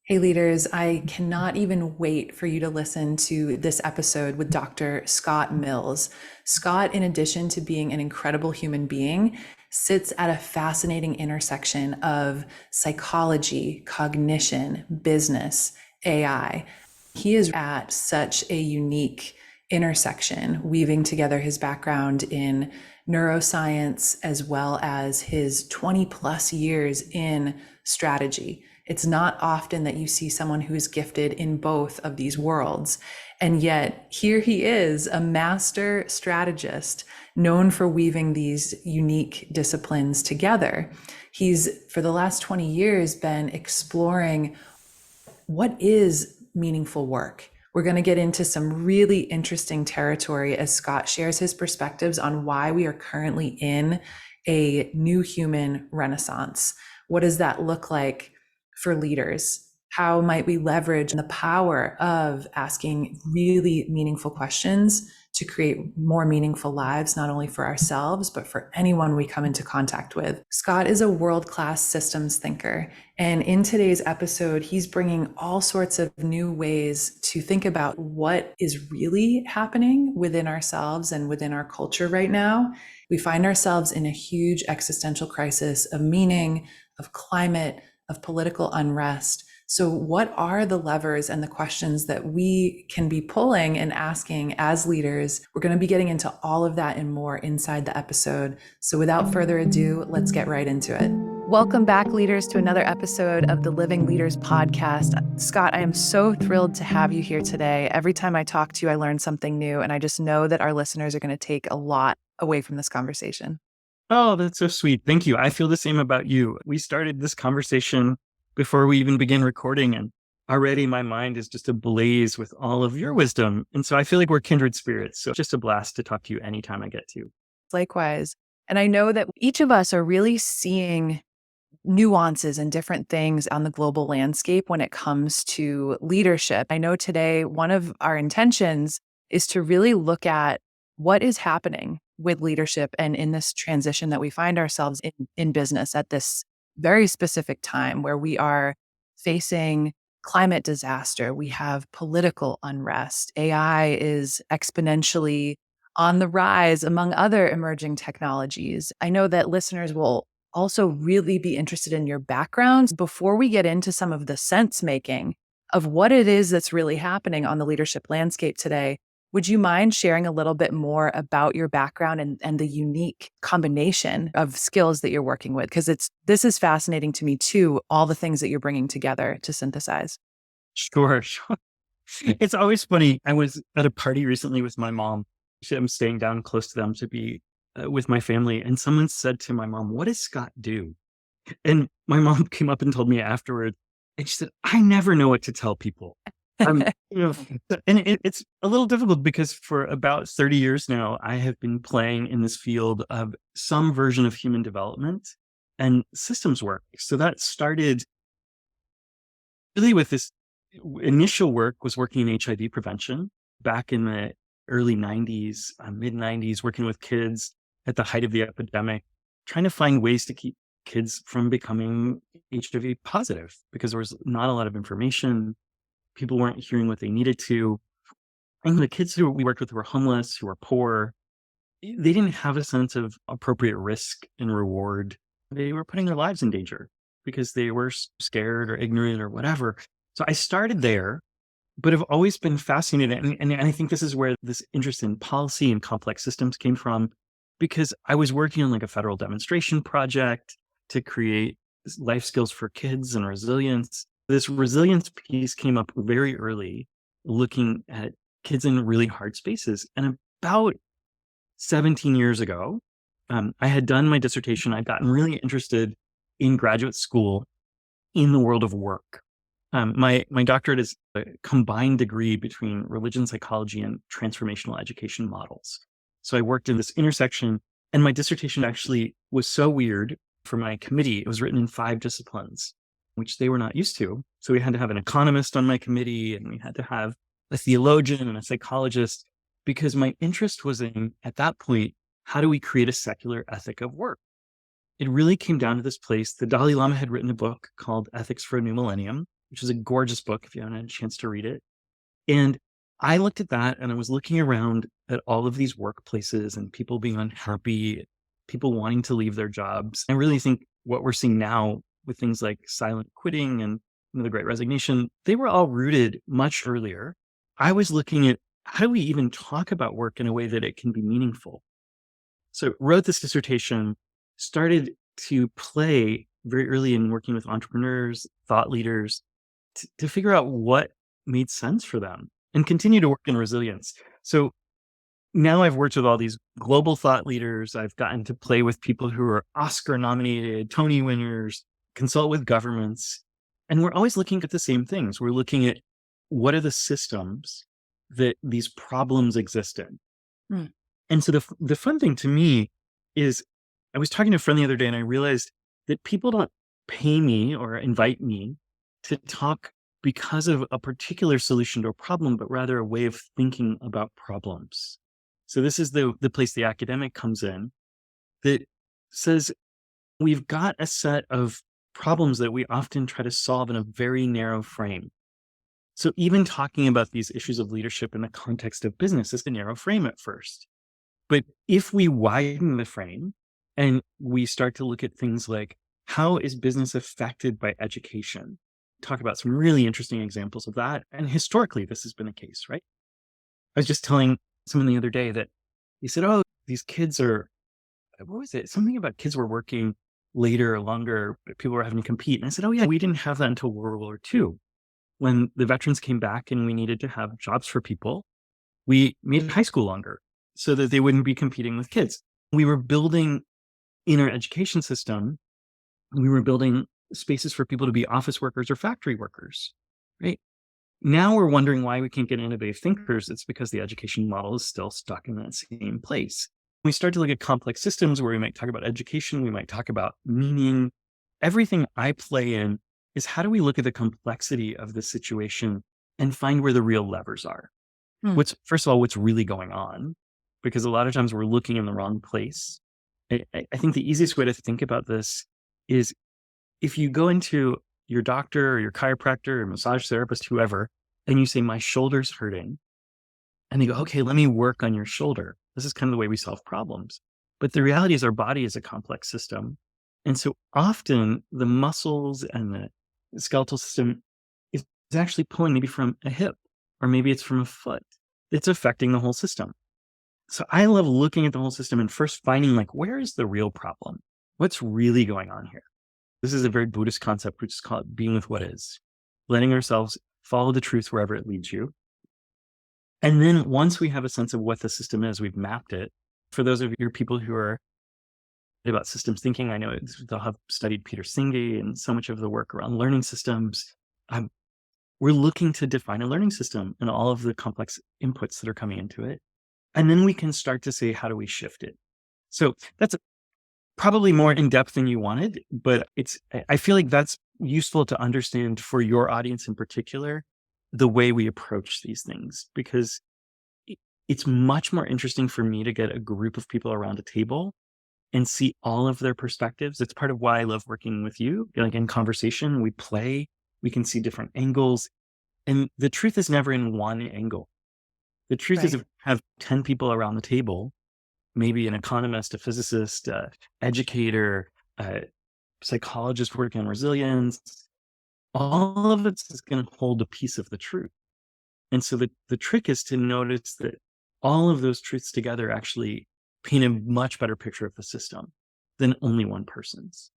Hey leaders, I cannot even wait for you to listen to this episode with Dr. Scott Mills. Scott, in addition to being an incredible human being, sits at a fascinating intersection of psychology, cognition, business, AI. He is at such a unique intersection, weaving together his background in neuroscience as well as his 20 plus years in strategy. It's not often that you see someone who is gifted in both of these worlds. And yet, here he is, a master strategist known for weaving these unique disciplines together. He's, for the last 20 years, been exploring what is meaningful work. We're going to get into some really interesting territory as Scott shares his perspectives on why we are currently in a new human renaissance. What does that look like for leaders? How might we leverage the power of asking really meaningful questions to create more meaningful lives, not only for ourselves, but for anyone we come into contact with? Scott is a world-class systems thinker. And in today's episode, he's bringing all sorts of new ways to think about what is really happening within ourselves and within our culture right now. We find ourselves in a huge existential crisis of meaning, of climate, of political unrest. So what are the levers and the questions that we can be pulling and asking as leaders? We're going to be getting into all of that and more inside the episode. So without further ado, let's get right into it. Welcome back, leaders, to another episode of the Living Leaders podcast. Scott, I am so thrilled to have you here today. Every time I talk to you, I learn something new, and I just know that our listeners are going to take a lot away from this conversation. Oh, that's so sweet. Thank you. I feel the same about you. We started this conversation before we even began recording, and already my mind is just ablaze with all of your wisdom. And so I feel like we're kindred spirits. So just a blast to talk to you anytime I get to. Likewise. And I know that each of us are really seeing nuances and different things on the global landscape when it comes to leadership. I know today one of our intentions is to really look at what is happening with leadership and in this transition that we find ourselves in business at this very specific time where we are facing climate disaster, we have political unrest, AI is exponentially on the rise among other emerging technologies. I know that listeners will also really be interested in your backgrounds before we get into some of the sense making of what it is that's really happening on the leadership landscape today. Would you mind sharing a little bit more about your background and the unique combination of skills that you're working with? Because this is fascinating to me too, all the things that you're bringing together to synthesize. Sure, sure. It's always funny. I was at a party recently with my mom. I'm staying down close to them to be with my family. And someone said to my mom, "What does Scott do?" And my mom came up and told me afterward, and she said, "I never know what to tell people." Um, you know, and it's a little difficult because for about 30 years now, I have been playing in this field of some version of human development and systems work. So that started really with this initial work was working in HIV prevention back in the early 90s, mid 90s, working with kids at the height of the epidemic, trying to find ways to keep kids from becoming HIV positive because there was not a lot of information. People weren't hearing what they needed to. And the kids who we worked with who were homeless, who were poor, they didn't have a sense of appropriate risk and reward. They were putting their lives in danger because they were scared or ignorant or whatever. So I started there, but have always been fascinated. And I think this is where this interest in policy and complex systems came from, because I was working on like a federal demonstration project to create life skills for kids and resilience. This resilience piece came up very early, looking at kids in really hard spaces. And about 17 years ago, I had done my dissertation. I'd gotten really interested in graduate school in the world of work. My doctorate is a combined degree between religion psychology and transformational education models. So I worked in this intersection, and my dissertation actually was so weird for my committee. It was written in 5 disciplines, which they were not used to. So we had to have an economist on my committee, and we had to have a theologian and a psychologist, because my interest was in, at that point, how do we create a secular ethic of work? It really came down to this place. The Dalai Lama had written a book called Ethics for a New Millennium. which is a gorgeous book if you haven't had a chance to read it. And I looked at that and I was looking around at all of these workplaces and people being unhappy, people wanting to leave their jobs. I really think what we're seeing now with things like silent quitting and the great resignation, they were all rooted much earlier. I was looking at how do we even talk about work in a way that it can be meaningful? So wrote this dissertation, started to play very early in working with entrepreneurs, thought leaders to figure out what made sense for them and continue to work in resilience. So now I've worked with all these global thought leaders. I've gotten to play with people who are Oscar nominated, Tony winners, consult with governments. And we're always looking at the same things. We're looking at what are the systems that these problems exist in. Hmm. And so the fun thing to me is I was talking to a friend the other day and I realized that people don't pay me or invite me to talk because of a particular solution to a problem, but rather a way of thinking about problems. So this is the place the academic comes in that says we've got a set of problems that we often try to solve in a very narrow frame. So even talking about these issues of leadership in the context of business is a narrow frame at first. But if we widen the frame and we start to look at things like how is business affected by education, talk about some really interesting examples of that. And historically, this has been the case, right? I was just telling someone the other day that he said, oh, these kids are, what was it? Something about kids were working later or longer, but people were having to compete. And I said, oh, yeah, we didn't have that until World War II. When the veterans came back and we needed to have jobs for people, we made high school longer so that they wouldn't be competing with kids. We were building in our education system, we were building spaces for people to be office workers or factory workers, right? Now we're wondering why we can't get innovative thinkers. It's because the education model is still stuck in that same place. We start to look at complex systems where we might talk about education, we might talk about meaning. Everything I play in is how do we look at the complexity of the situation and find where the real levers are? Hmm. First of all, what's really going on? Because a lot of times we're looking in the wrong place. I think the easiest way to think about this is if you go into your doctor or your chiropractor or massage therapist, whoever, and you say, my shoulder's hurting. And they go, okay, let me work on your shoulder. This is kind of the way we solve problems. But the reality is our body is a complex system. And so often the muscles and the skeletal system is actually pulling maybe from a hip or maybe it's from a foot. It's affecting the whole system. So I love looking at the whole system and first finding like, where is the real problem? What's really going on here? This is a very Buddhist concept, which is called being with what is, letting ourselves follow the truth wherever it leads you. And then once we have a sense of what the system is, we've mapped it. For those of your people who are about systems thinking, I know they'll have studied Peter Senge and so much of the work around learning systems. We're looking to define a learning system and all of the complex inputs that are coming into it. And then we can start to say, how do we shift it? So that's probably more in depth than you wanted, but I feel like that's useful to understand for your audience in particular, the way we approach these things, because it's much more interesting for me to get a group of people around a table and see all of their perspectives. It's part of why I love working with you. Like in conversation, we play, we can see different angles. And the truth is never in one angle. The truth is if we have 10 people around the table, maybe an economist, a physicist, educator, a psychologist working on resilience, all of it is going to hold a piece of the truth. And so the trick is to notice that all of those truths together actually paint a much better picture of the system than only one person's.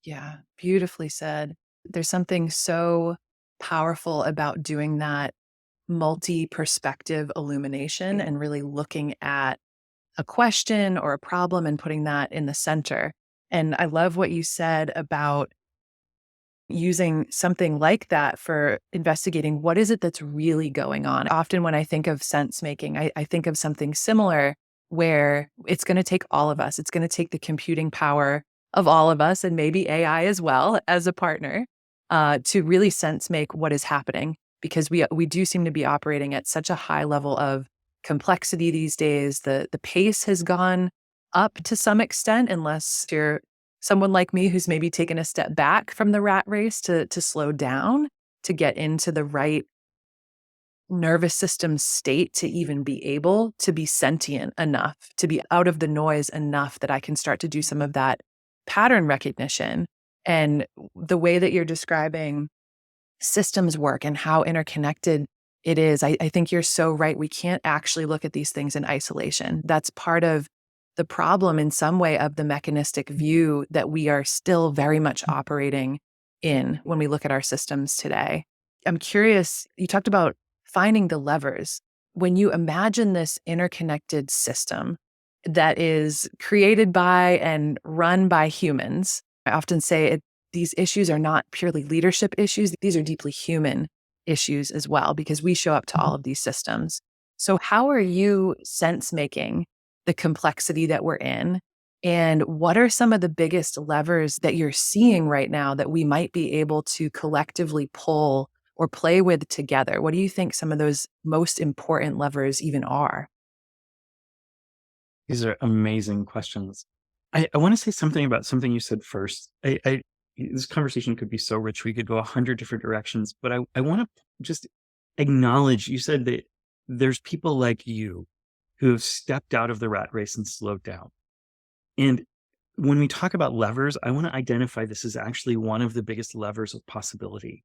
Yeah, beautifully said. There's something so powerful about doing that multi-perspective illumination and really looking at a question or a problem and putting that in the center. And I love what you said about using something like that for investigating what is it that's really going on. Often when I think of sense making, I think of something similar where it's going to take all of us. It's going to take the computing power of all of us and maybe AI as well as a partner to really sense make what is happening, because we do seem to be operating at such a high level of complexity these days. The pace has gone up to some extent, unless you're someone like me who's maybe taken a step back from the rat race to slow down, to get into the right nervous system state to even be able to be sentient enough, to be out of the noise enough that I can start to do some of that pattern recognition. And the way that you're describing systems work and how interconnected it is, I think you're so right. We can't actually look at these things in isolation. That's part of the problem in some way of the mechanistic view that we are still very much operating in when we look at our systems today. I'm curious, you talked about finding the levers. When you imagine this interconnected system that is created by and run by humans, I often say these issues are not purely leadership issues. These are deeply human issues as well, because we show up to all of these systems. So how are you sense making the complexity that we're in? And what are some of the biggest levers that you're seeing right now that we might be able to collectively pull or play with together? What do you think some of those most important levers even are? These are amazing questions. I want to say something about something you said first. This conversation could be so rich. We could go 100 different directions, but I want to just acknowledge you said that there's people like you who have stepped out of the rat race and slowed down. And when we talk about levers, I want to identify this as actually one of the biggest levers of possibility.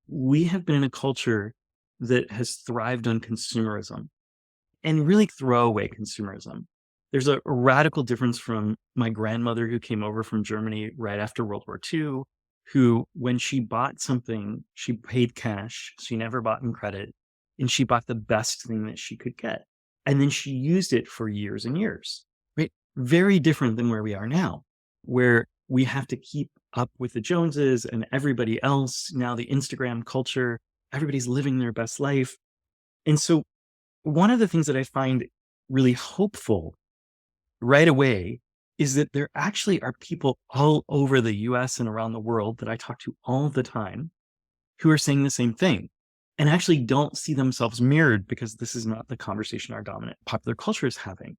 We have been in a culture that has thrived on consumerism and really throwaway consumerism. There's a radical difference from my grandmother who came over from Germany right after World War II, who, when she bought something, she paid cash. She never bought in credit. And she bought the best thing that she could get. And then she used it for years and years, right? Very different than where we are now, where we have to keep up with the Joneses and everybody else. Now the Instagram culture, everybody's living their best life. And so one of the things that I find really hopeful right away is that there actually are people all over the US and around the world that I talk to all the time who are saying the same thing and actually don't see themselves mirrored, because this is not the conversation our dominant popular culture is having,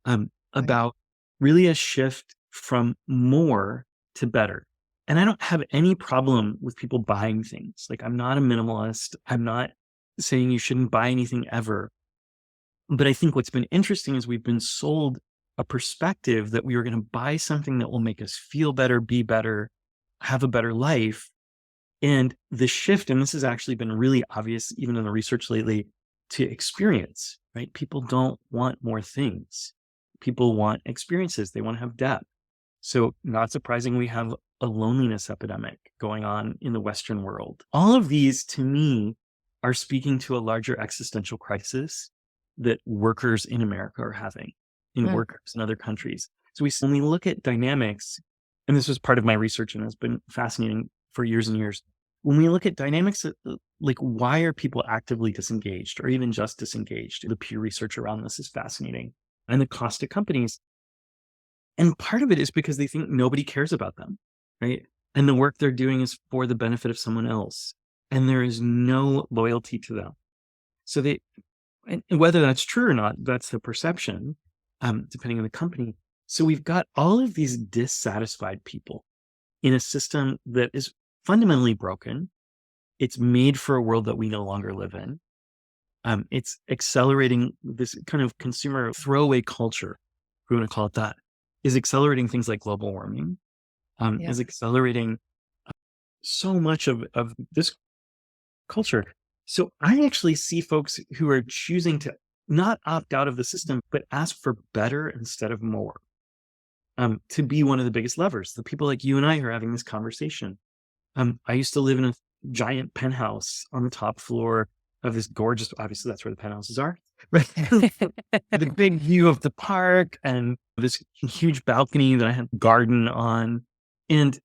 Right. about really a shift from more to better. And I don't have any problem with people buying things. Like, I'm not a minimalist. I'm not saying you shouldn't buy anything ever. But I think what's been interesting is we've been sold a perspective that we are going to buy something that will make us feel better, be better, have a better life. And the shift, and this has actually been really obvious even in the research lately, to experience, right? People don't want more things. People want experiences. They want to have depth. So not surprising, we have a loneliness epidemic going on in the Western world. All of these, to me, are speaking to a larger existential crisis that workers in America are having, in Mm. workers in other countries. So when we look at dynamics, and this was part of my research and has been fascinating for years and years. When we look at dynamics, like, why are people actively disengaged or even just disengaged? The peer research around this is fascinating. And the cost to companies. And part of it is because they think nobody cares about them, right? And the work they're doing is for the benefit of someone else. And there is no loyalty to them. So and whether that's true or not, that's the perception, depending on the company. So we've got all of these dissatisfied people in a system that is fundamentally broken. It's made for a world that we no longer live in. It's accelerating this kind of consumer throwaway culture, if we want to call it that, is accelerating things like global warming, Yeah. is accelerating so much of this culture. So I actually see folks who are choosing to not opt out of the system, but ask for better instead of more, to be one of the biggest levers. The people like you and I who are having this conversation. I used to live in a giant penthouse on the top floor of this gorgeous, obviously that's where the penthouses are, right? The big view of the park and this huge balcony that I had a garden on. And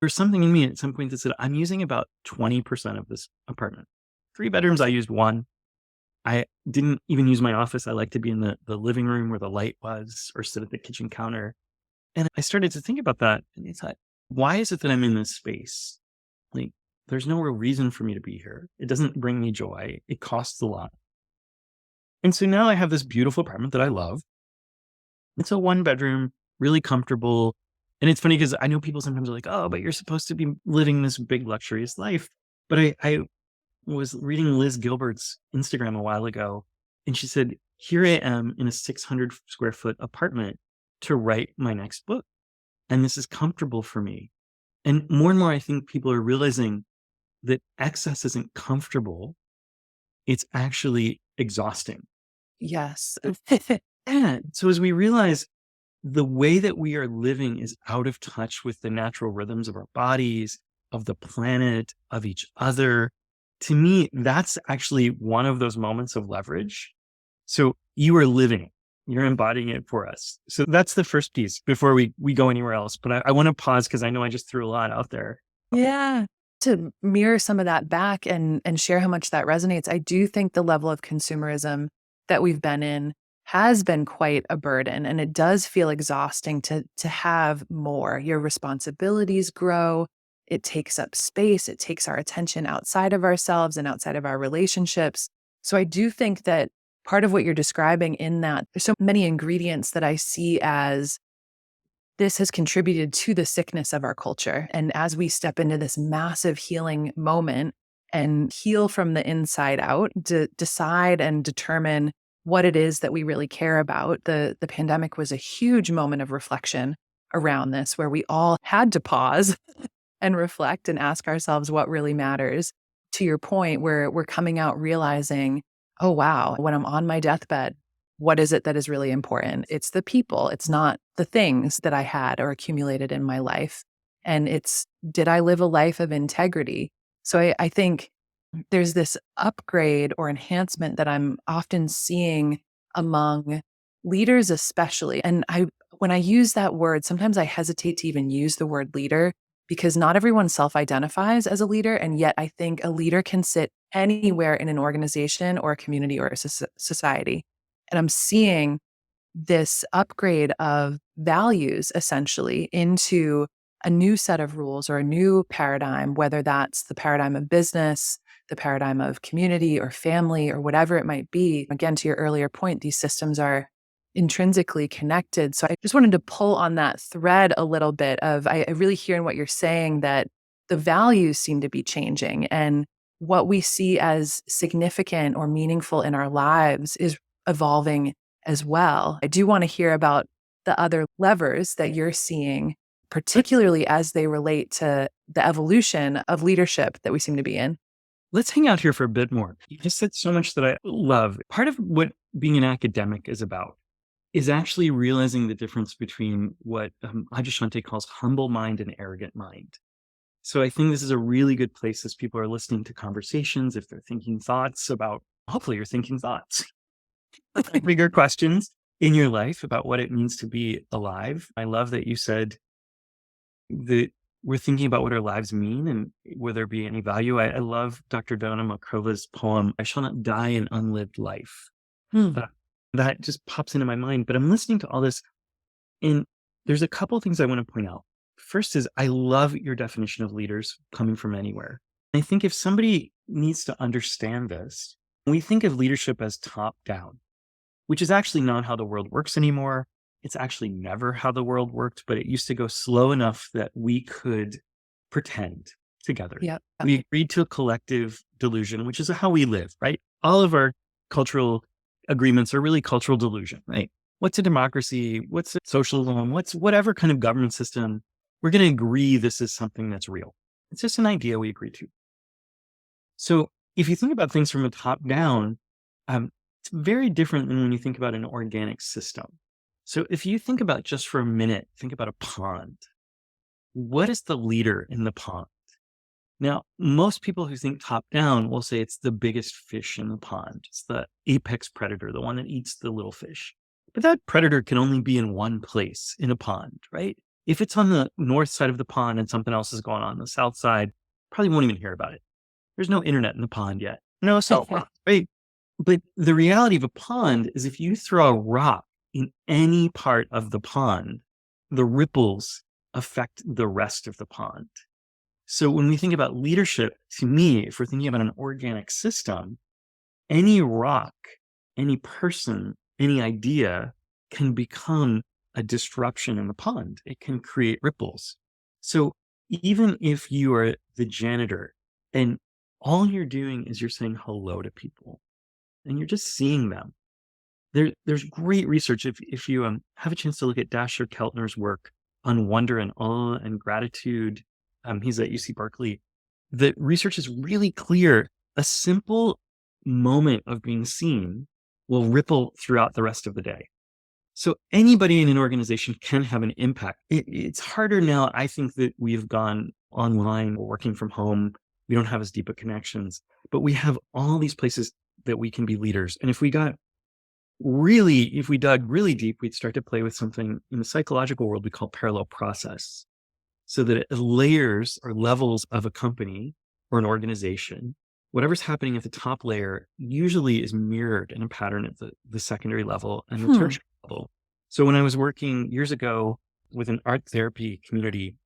there's something in me at some point that said, I'm using about 20% of this apartment. 3 bedrooms, I used 1. I didn't even use my office. I like to be in the living room where the light was, or sit at the kitchen counter. And I started to think about that. And I thought, why is it that I'm in this space? Like, there's no real reason for me to be here. It doesn't bring me joy. It costs a lot. And so now I have this beautiful apartment that I love. It's a 1 bedroom, really comfortable. And it's funny because I know people sometimes are like, oh, but you're supposed to be living this big luxurious life. But I was reading Liz Gilbert's Instagram a while ago, and she said, here I am in a 600 square foot apartment to write my next book. And this is comfortable for me. And more, I think people are realizing that excess isn't comfortable. It's actually exhausting. Yes. And so as we realize the way that we are living is out of touch with the natural rhythms of our bodies, of the planet, of each other, to me, that's actually one of those moments of leverage. So you are living it. You're embodying it for us. So that's the first piece before we go anywhere else. But I want to pause because I know I just threw a lot out there. Yeah. To mirror some of that back and share how much that resonates, I do think the level of consumerism that we've been in has been quite a burden, and it does feel exhausting to have more. Your responsibilities grow. It takes up space. It takes our attention outside of ourselves and outside of our relationships. So I do think that part of what you're describing in that there's so many ingredients that I see as this has contributed to the sickness of our culture. And as we step into this massive healing moment and heal from the inside out, decide and determine what it is that we really care about, the pandemic was a huge moment of reflection around this, where we all had to pause and reflect and ask ourselves what really matters. To your point, where we're coming out realizing, oh, wow, when I'm on my deathbed, what is it that is really important? It's the people, it's not the things that I had or accumulated in my life. And it's, did I live a life of integrity? So I think there's this upgrade or enhancement that I'm often seeing among leaders, especially. And when I use that word, sometimes I hesitate to even use the word leader because not everyone self identifies as a leader. And yet I think a leader can sit anywhere in an organization or a community or a society. And I'm seeing this upgrade of values essentially into a new set of rules or a new paradigm, whether that's the paradigm of business, the paradigm of community or family or whatever it might be. Again, to your earlier point, these systems are intrinsically connected. So I just wanted to pull on that thread a little bit of I really hear in what you're saying that the values seem to be changing and what we see as significant or meaningful in our lives is evolving as well. I do want to hear about the other levers that you're seeing, particularly as they relate to the evolution of leadership that we seem to be in. Let's hang out here for a bit more. You just said so much that I love. Part of what being an academic is about is actually realizing the difference between what Adyashanti calls humble mind and arrogant mind. So I think this is a really good place as people are listening to conversations, if they're thinking thoughts about, hopefully you're thinking thoughts, bigger questions in your life about what it means to be alive. I love that you said that we're thinking about what our lives mean and will there be any value. I love Dr. Donna Makrova's poem, I Shall Not Die an Unlived Life. Hmm. That just pops into my mind. But I'm listening to all this, and there's a couple of things I want to point out. First is I love your definition of leaders coming from anywhere. I think if somebody needs to understand this, we think of leadership as top down, which is actually not how the world works anymore. It's actually never how the world worked, but it used to go slow enough that we could pretend together. Yep. We agreed to a collective delusion, which is how we live, right? All of our cultural agreements are really cultural delusion, right? What's a democracy? What's a socialism? What's whatever kind of government system? We're going to agree this is something that's real. It's just an idea we agree to. So if you think about things from a top down, it's very different than when you think about an organic system. So if you think about just for a minute, think about a pond. What is the leader in the pond? Now, most people who think top down will say it's the biggest fish in the pond. It's the apex predator, the one that eats the little fish. But that predator can only be in one place in a pond, right? If it's on the north side of the pond and something else is going on the south side, probably won't even hear about it. There's no internet in the pond yet. No cell phone, right? But the reality of a pond is if you throw a rock in any part of the pond, the ripples affect the rest of the pond. So when we think about leadership, to me, if we're thinking about an organic system, any rock, any person, any idea can become a disruption in the pond. It can create ripples. So even if you are the janitor and all you're doing is you're saying hello to people and you're just seeing them, there's great research. If you have a chance to look at Dasher Keltner's work on wonder and awe and gratitude, he's at UC Berkeley. The research is really clear. A simple moment of being seen will ripple throughout the rest of the day. So anybody in an organization can have an impact. It's harder now. I think that we've gone online, we're working from home. We don't have as deep of connections, but we have all these places that we can be leaders. And if we dug really deep, we'd start to play with something in the psychological world we call parallel process. So that it layers or levels of a company or an organization, whatever's happening at the top layer usually is mirrored in a pattern at the secondary level and the tertiary level. So when I was working years ago with an art therapy community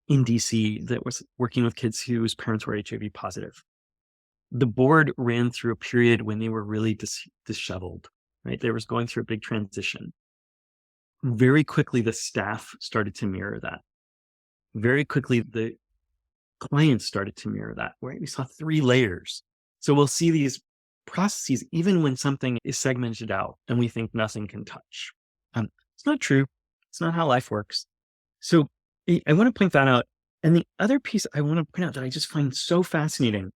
in DC that was working with kids whose parents were HIV positive, the board ran through a period when they were really disheveled, right? They was going through a big transition. Very quickly, the staff started to mirror that. Very quickly, the clients started to mirror that, right? We saw 3 layers. So we'll see these processes even when something is segmented out and we think nothing can touch. It's not true. It's not how life works. So I want to point that out. And the other piece I want to point out that I just find so fascinating,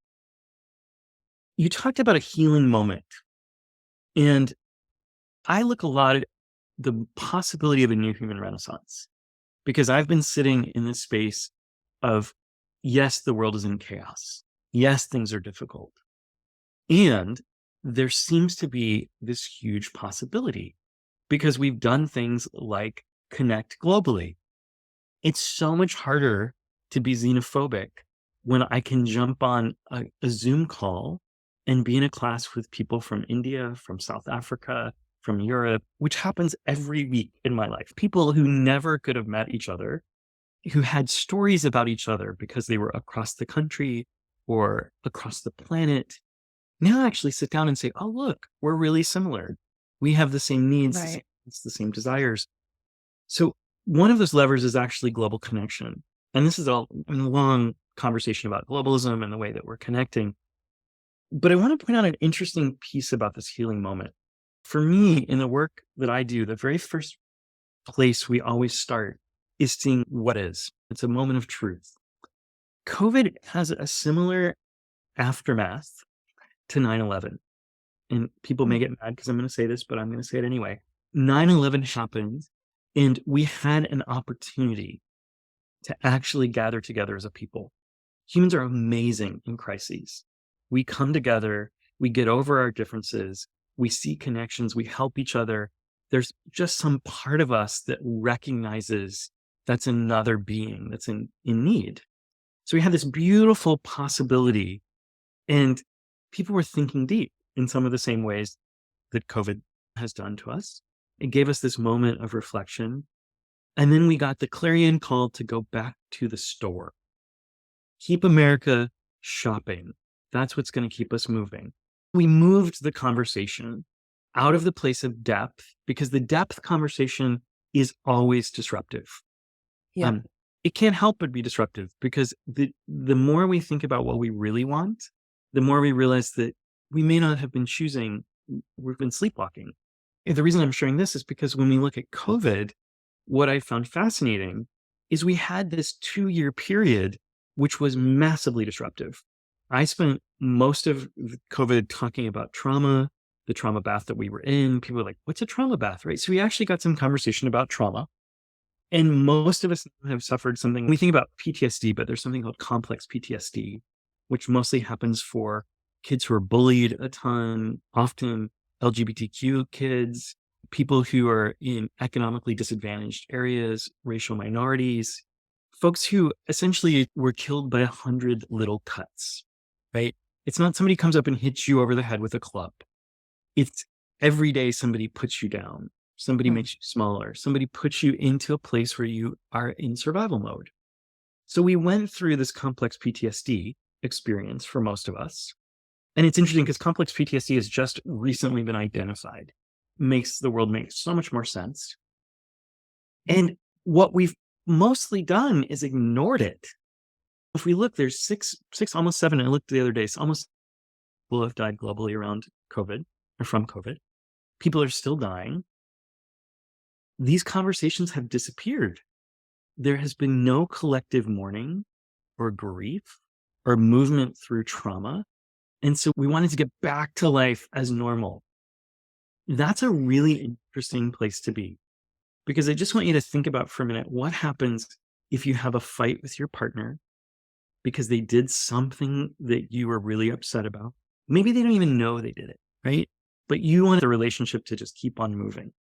you talked about a healing moment. And I look a lot at the possibility of a new human renaissance because I've been sitting in this space of, yes, the world is in chaos. Yes, things are difficult. And there seems to be this huge possibility because we've done things like connect globally. It's so much harder to be xenophobic when I can jump on a Zoom call and be in a class with people from India, from South Africa, from Europe, which happens every week in my life. People who never could have met each other, who had stories about each other because they were across the country or across the planet, now actually sit down and say, oh, look, we're really similar. We have the same needs, Right. the same desires. So one of those levers is actually global connection. And this is a long conversation about globalism and the way that we're connecting. But I want to point out an interesting piece about this healing moment. For me, in the work that I do, the very first place we always start is seeing what is. It's a moment of truth. COVID has a similar aftermath to 9/11. And people may get mad because I'm going to say this, but I'm going to say it anyway. 9/11 happened, and we had an opportunity to actually gather together as a people. Humans are amazing in crises. We come together, we get over our differences, we see connections, we help each other. There's just some part of us that recognizes that's another being that's in need. So we had this beautiful possibility, and people were thinking deep in some of the same ways that COVID has done to us. It gave us this moment of reflection. And then we got the clarion call to go back to the store. Keep America shopping. That's what's going to keep us moving. We moved the conversation out of the place of depth because the depth conversation is always disruptive. Yeah. It can't help but be disruptive because the more we think about what we really want, the more we realize that we may not have been choosing, we've been sleepwalking. And the reason I'm sharing this is because when we look at COVID, what I found fascinating is we had this 2-year period, which was massively disruptive. I spent most of COVID talking about trauma, the trauma bath that we were in. People were like, what's a trauma bath, right? So we actually got some conversation about trauma. And most of us have suffered something. We think about PTSD, but there's something called complex PTSD, which mostly happens for kids who are bullied a ton, often LGBTQ kids, people who are in economically disadvantaged areas, racial minorities, folks who essentially were killed by 100 little cuts, right? It's not somebody comes up and hits you over the head with a club. It's every day somebody puts you down. Somebody makes you smaller. Somebody puts you into a place where you are in survival mode. So we went through this complex PTSD experience for most of us. And it's interesting because complex PTSD has just recently been identified. Makes the world make so much more sense. And what we've mostly done is ignored it. If we look, there's six, almost seven. I looked the other day, so almost people have died globally around COVID or from COVID. People are still dying. These conversations have disappeared. There has been no collective mourning or grief or movement through trauma. And so we wanted to get back to life as normal. That's a really interesting place to be, because I just want you to think about for a minute, what happens if you have a fight with your partner because they did something that you were really upset about? Maybe they don't even know they did it, right? But you want the relationship to just keep on moving.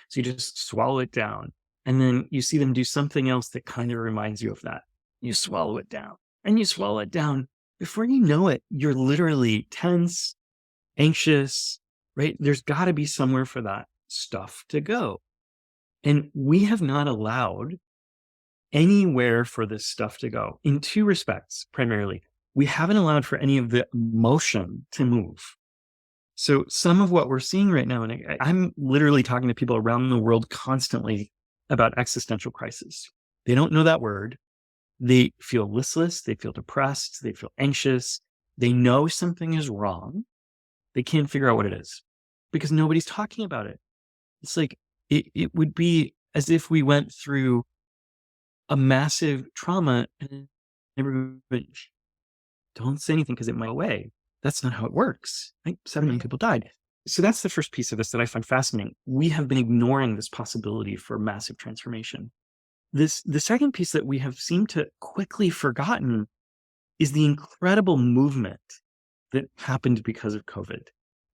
So you just swallow it down. And then you see them do something else that kind of reminds you of that. You swallow it down and you swallow it down. Before you know it, you're literally tense, anxious, right? There's got to be somewhere for that stuff to go. And we have not allowed anywhere for this stuff to go in two respects, primarily. We haven't allowed for any of the emotion to move. So some of what we're seeing right now, and I'm literally talking to people around the world constantly about existential crisis. They don't know that word. They feel listless. They feel depressed. They feel anxious. They know something is wrong. They can't figure out what it is because nobody's talking about it. It's like, it would be as if we went through a massive trauma and everybody, don't say anything because it might go away. That's not how it works. Right? 7 million people died. So that's the first piece of this that I find fascinating. We have been ignoring this possibility for massive transformation. The second piece that we have seemed to quickly forgotten is the incredible movement that happened because of COVID.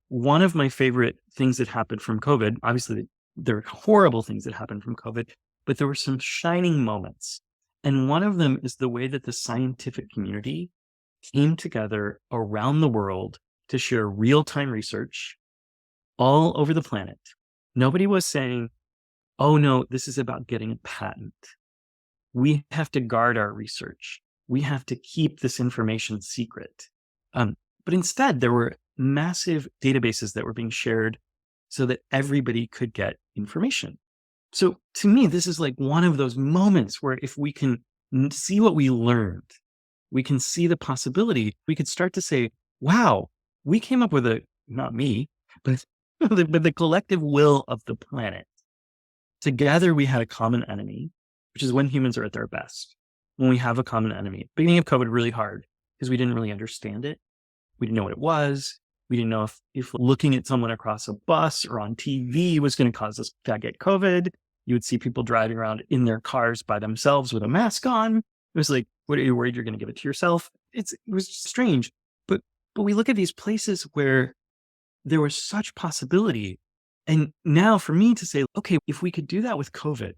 One of my favorite things that happened from COVID, obviously there are horrible things that happened from COVID, but there were some shining moments. And one of them is the way that the scientific community came together around the world to share real-time research all over the planet. Nobody was saying, oh no, this is about getting a patent. We have to guard our research. We have to keep this information secret. But instead, there were massive databases that were being shared so that everybody could get information. So to me, this is like one of those moments where if we can see what we learned, we can see the possibility, we could start to say, wow, we came up with not me, but the collective will of the planet. Together, we had a common enemy, which is when humans are at their best. When we have a common enemy. Beginning of COVID, really hard because we didn't really understand it. We didn't know what it was. We didn't know if looking at someone across a bus or on TV was going to cause us to get COVID. You would see people driving around in their cars by themselves with a mask on. It was like, what, are you worried you're going to give it to yourself? It was strange. But we look at these places where there was such possibility. And now for me to say, okay, if we could do that with COVID,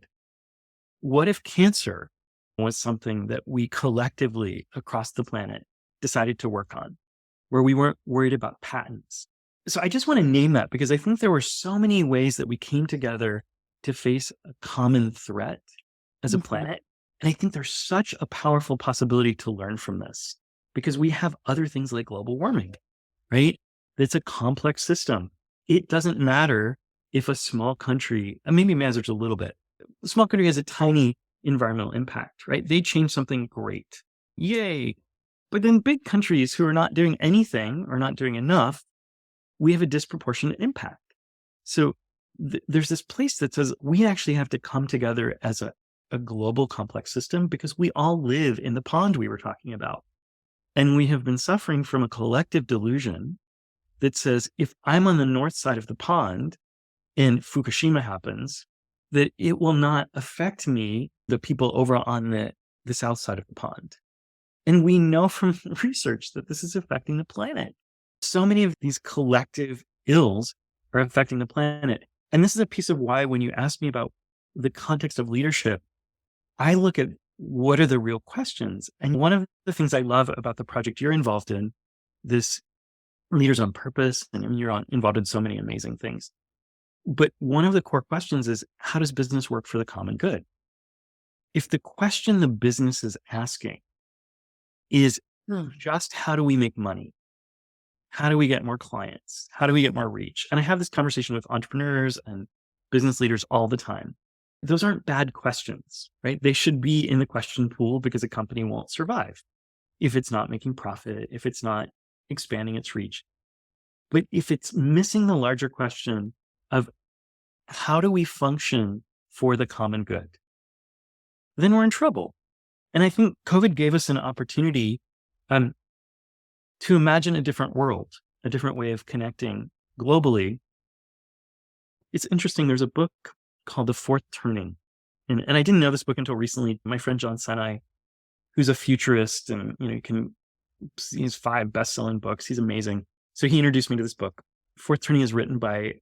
what if cancer was something that we collectively across the planet decided to work on, where we weren't worried about patents? So I just want to name that because I think there were so many ways that we came together to face a common threat as a planet. And I think there's such a powerful possibility to learn from this because we have other things like global warming, right? It's a complex system. It doesn't matter if a small country, and maybe it matters a little bit, a small country has a tiny environmental impact, right? They change something great. Yay. But then big countries who are not doing anything or not doing enough, we have a disproportionate impact. So there's this place that says we actually have to come together as a global complex system because we all live in the pond we were talking about. And we have been suffering from a collective delusion that says if I'm on the north side of the pond and Fukushima happens, that it will not affect me, the people over on the south side of the pond. And we know from research that this is affecting the planet. So many of these collective ills are affecting the planet. And this is a piece of why when you ask me about the context of leadership, I look at what are the real questions. And one of the things I love about the project you're involved in, this Leaders on Purpose, and you're involved in so many amazing things. But one of the core questions is, how does business work for the common good? If the question the business is asking is just how do we make money? How do we get more clients? How do we get more reach? And I have this conversation with entrepreneurs and business leaders all the time. those aren't bad questions, right? They should be in the question pool because a company won't survive if it's not making profit, if it's not expanding its reach. But if it's missing the larger question of how do we function for the common good, then we're in trouble. And I think COVID gave us an opportunity um, to imagine a different world, a different way of connecting globally. It's interesting. There's a book called The Fourth Turning. And I didn't know this book until recently. My friend John Senai, who's a futurist and, he has 5 best-selling books. He's amazing. So he introduced me to this book. Fourth Turning is written by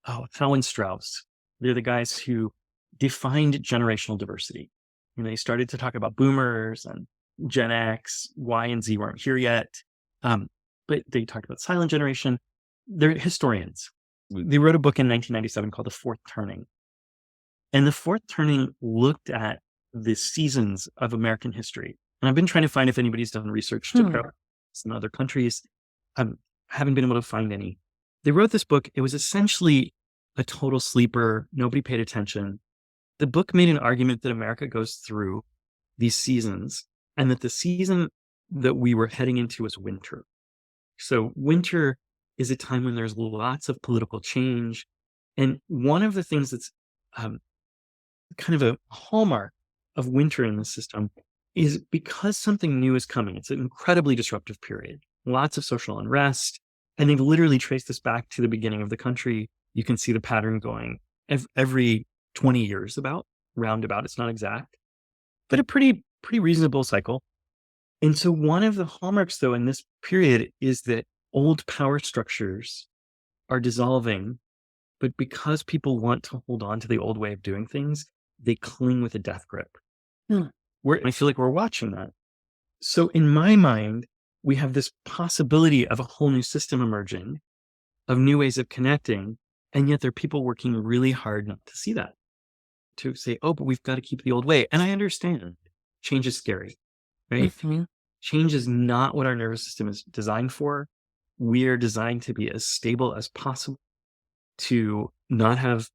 Howe and Strauss. They're the guys who defined generational diversity. They started to talk about boomers and Gen X, Y and Z weren't here yet. But they talked about silent generation. They're historians. They wrote a book in 1997 called The Fourth Turning. And The Fourth Turning looked at the seasons of American history. And I've been trying to find if anybody's done research to compare in other countries. I haven't been able to find any. They wrote this book. It was essentially a total sleeper. Nobody paid attention. The book made an argument that America goes through these seasons and that the season that we were heading into was winter. So winter is a time when there's lots of political change. And one of the things that's kind of a hallmark of winter in the system is because something new is coming. It's an incredibly disruptive period, lots of social unrest. And they've literally traced this back to the beginning of the country. You can see the pattern going every 20 years roundabout. It's not exact, but a pretty reasonable cycle. And so one of the hallmarks, though, in this period is that old power structures are dissolving, but because people want to hold on to the old way of doing things, they cling with a death grip. I feel like we're watching that. So in my mind, we have this possibility of a whole new system emerging, of new ways of connecting, and yet there are people working really hard not to see that, to say, oh, but we've got to keep the old way. And I understand change is scary, right? Change is not what our nervous system is designed for. We are designed to be as stable as possible, to not have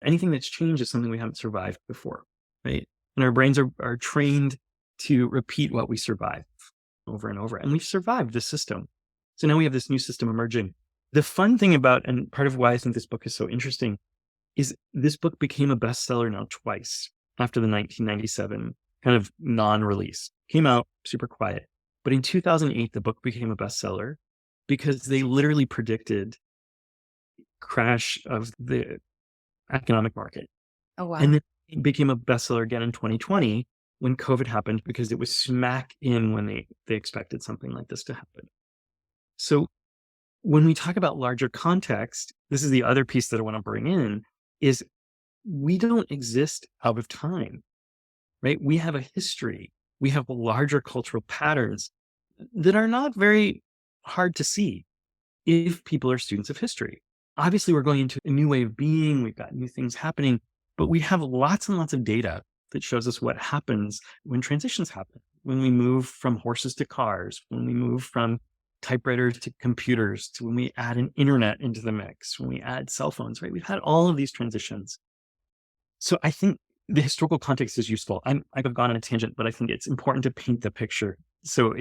anything that's changed is something we haven't survived before, right? And our brains are trained to repeat what we survive over and over. And we've survived this system. So now we have this new system emerging. The fun thing about, and part of why I think this book is so interesting, is this book became a bestseller now twice after the 1997 kind of non-release. Came out super quiet. But in 2008, the book became a bestseller because they literally predicted crash of the economic market. Oh, wow. And then it became a bestseller again in 2020 when COVID happened, because it was smack in when they expected something like this to happen. So when we talk about larger context, this is the other piece that I want to bring in, is we don't exist out of time, right? We have a history. We have larger cultural patterns that are not very hard to see if people are students of history. Obviously, we're going into a new way of being. We've got new things happening, but we have lots and lots of data that shows us what happens when transitions happen, when we move from horses to cars, when we move from typewriters to computers, to when we add an internet into the mix, when we add cell phones, right? We've had all of these transitions. So I think the historical context is useful. I've gone on a tangent, but I think it's important to paint the picture. So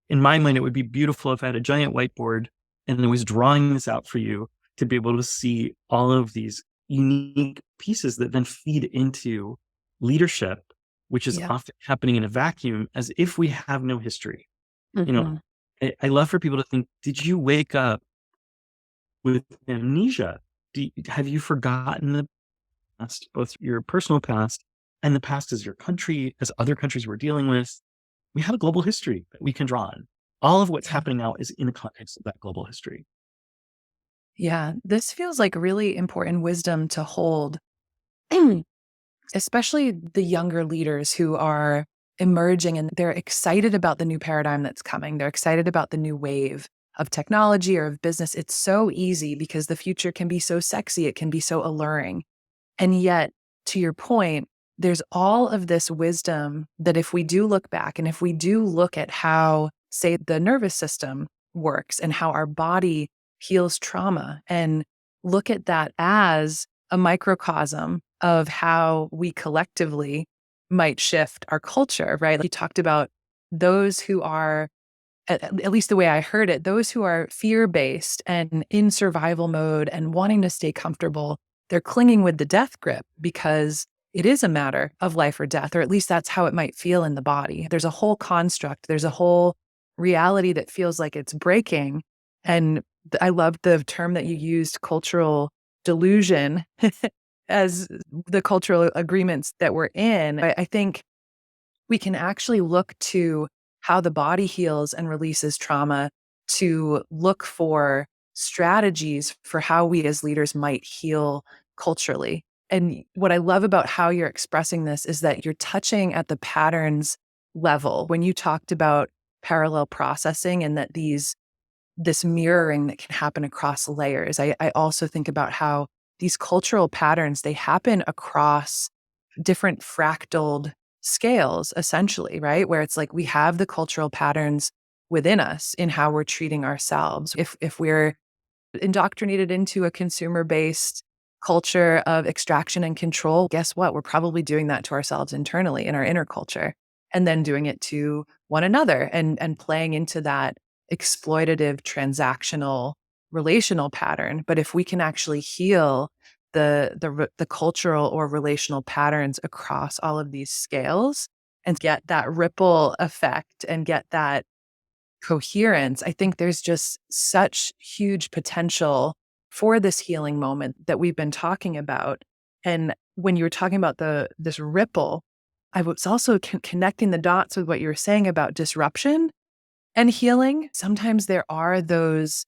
in my mind, it would be beautiful if I had a giant whiteboard and I was drawing this out for you to be able to see all of these unique pieces that then feed into leadership, which is often happening in a vacuum, as if we have no history. I love for people to think, did you wake up with amnesia? Have you forgotten the past, both your personal past and the past as your country, as other countries we're dealing with? We have a global history that we can draw on. All of what's happening now is in the context of that global history. Yeah, this feels like really important wisdom to hold, especially the younger leaders who are emerging and they're excited about the new paradigm that's coming. They're excited about the new wave of technology or of business. It's so easy because the future can be so sexy. It can be so alluring. And yet, to your point, there's all of this wisdom that if we do look back and if we do look at how, say, the nervous system works and how our body heals trauma and look at that as a microcosm of how we collectively might shift our culture, right? Like you talked about those who are, at least the way I heard it, those who are fear based and in survival mode and wanting to stay comfortable, they're clinging with the death grip because it is a matter of life or death, or at least that's how it might feel in the body. There's a whole construct, there's a whole reality that feels like it's breaking. And I love the term that you used, cultural delusion, as the cultural agreements that we're in. I think we can actually look to how the body heals and releases trauma to look for strategies for how we as leaders might heal culturally. And what I love about how you're expressing this is that you're touching at the patterns level when you talked about parallel processing and that this mirroring that can happen across layers. I also think about how these cultural patterns, they happen across different fractaled scales, essentially, right? Where it's like we have the cultural patterns within us in how we're treating ourselves. If we're indoctrinated into a consumer-based culture of extraction and control, guess what? We're probably doing that to ourselves internally in our inner culture, and then doing it to one another and playing into that exploitative, transactional, relational pattern. But if we can actually heal the cultural or relational patterns across all of these scales and get that ripple effect and get that coherence, I think there's just such huge potential for this healing moment that we've been talking about. And when you were talking about this ripple, I was also connecting the dots with what you were saying about disruption and healing. Sometimes there are those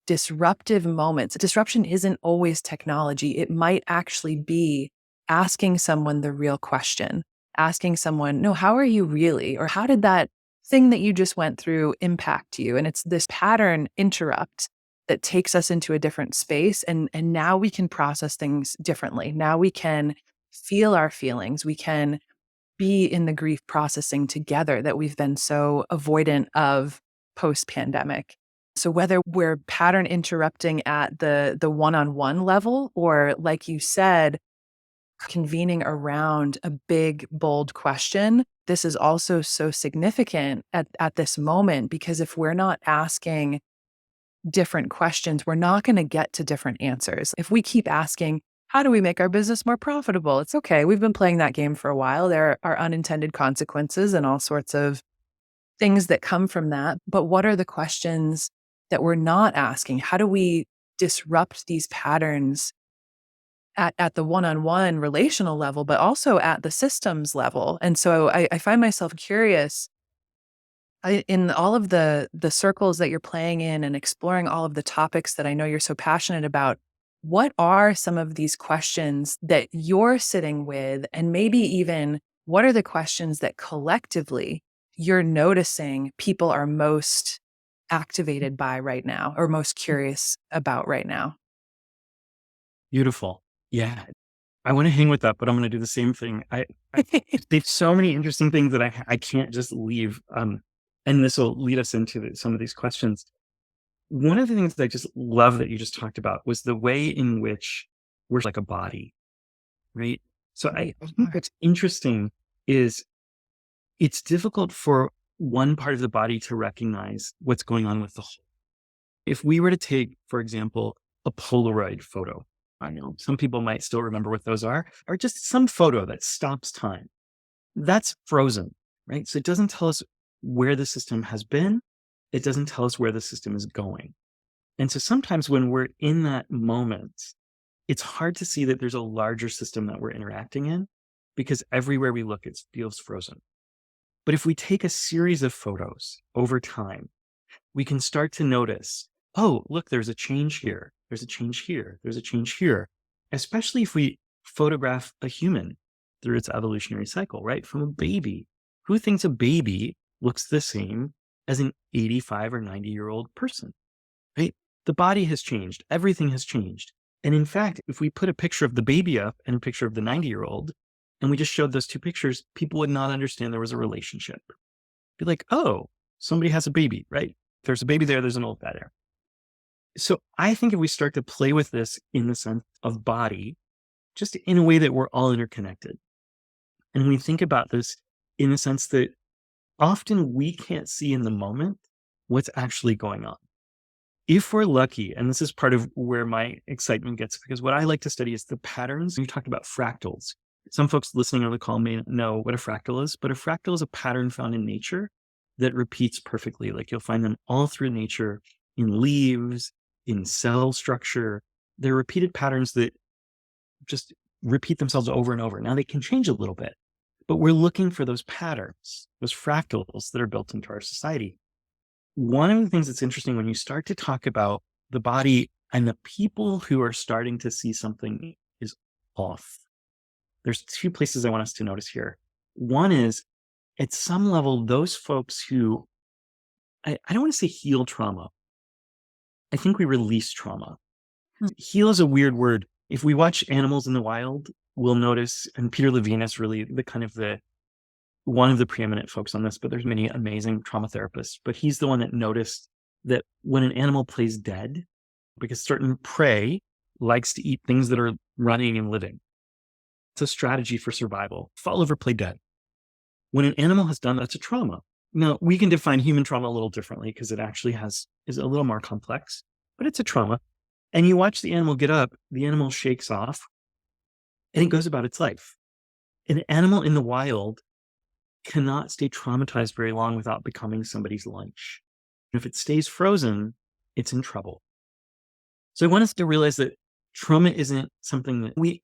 disruptive moments. Disruption isn't always technology. It might actually be asking someone the real question, asking someone, no, how are you really? Or how did that thing that you just went through impact you? And it's this pattern interrupt that takes us into a different space. And now we can process things differently. Now we can feel our feelings. We can be in the grief processing together that we've been so avoidant of post pandemic. So whether we're pattern interrupting at the one-on-one level, or like you said, convening around a big, bold question, this is also so significant at this moment, because if we're not asking different questions, we're not going to get to different answers. If we keep asking, how do we make our business more profitable? It's okay. We've been playing that game for a while. There are unintended consequences and all sorts of things that come from that. But what are the questions that we're not asking? How do we disrupt these patterns at the one-on-one relational level, but also at the systems level? And so I find myself curious in all of the circles that you're playing in and exploring all of the topics that I know you're so passionate about. What are some of these questions that you're sitting with? And maybe even what are the questions that collectively you're noticing people are most activated by right now or most curious about right now? Beautiful. Yeah. I want to hang with that, but I'm going to do the same thing. There's so many interesting things that I can't just leave. And this will lead us into some of these questions. One of the things that I just love that you just talked about was the way in which we're like a body, right? So I think what's interesting is it's difficult for one part of the body to recognize what's going on with the whole. If we were to take, for example, a Polaroid photo, I know some people might still remember what those are, or just some photo that stops time. That's frozen, right? So it doesn't tell us where the system has been. It doesn't tell us where the system is going. And so sometimes when we're in that moment, it's hard to see that there's a larger system that we're interacting in because everywhere we look, it feels frozen. But if we take a series of photos over time, we can start to notice, oh, look, there's a change here. There's a change here. There's a change here. Especially if we photograph a human through its evolutionary cycle, right? From a baby. Who thinks a baby looks the same as an 85 or 90-year-old person, right? The body has changed. Everything has changed. And in fact, if we put a picture of the baby up and a picture of the 90-year-old, and we just showed those two pictures, people would not understand there was a relationship. Be like, oh, somebody has a baby, right? There's a baby there, there's an old guy there. So I think if we start to play with this in the sense of body, just in a way that we're all interconnected. And we think about this in the sense that often we can't see in the moment what's actually going on. If we're lucky, and this is part of where my excitement gets, because what I like to study is the patterns. You talked about fractals. Some folks listening on the call may not know what a fractal is, but a fractal is a pattern found in nature that repeats perfectly. Like you'll find them all through nature, in leaves, in cell structure. They're repeated patterns that just repeat themselves over and over. Now they can change a little bit, but we're looking for those patterns, those fractals that are built into our society. One of the things that's interesting when you start to talk about the body and the people who are starting to see something is off. There's two places I want us to notice here. One is at some level, those folks who, I don't want to say heal trauma. I think we release trauma. Heal is a weird word. If we watch animals in the wild, we'll notice, and Peter Levine is really one of the preeminent folks on this, but there's many amazing trauma therapists. But he's the one that noticed that when an animal plays dead, because certain prey likes to eat things that are running and living. It's a strategy for survival. Fall over, play dead. When an animal has done that's a trauma. Now, we can define human trauma a little differently because it actually is a little more complex, but it's a trauma. And you watch the animal get up, the animal shakes off, and it goes about its life. An animal in the wild cannot stay traumatized very long without becoming somebody's lunch. And if it stays frozen, it's in trouble. So I want us to realize that trauma isn't something that we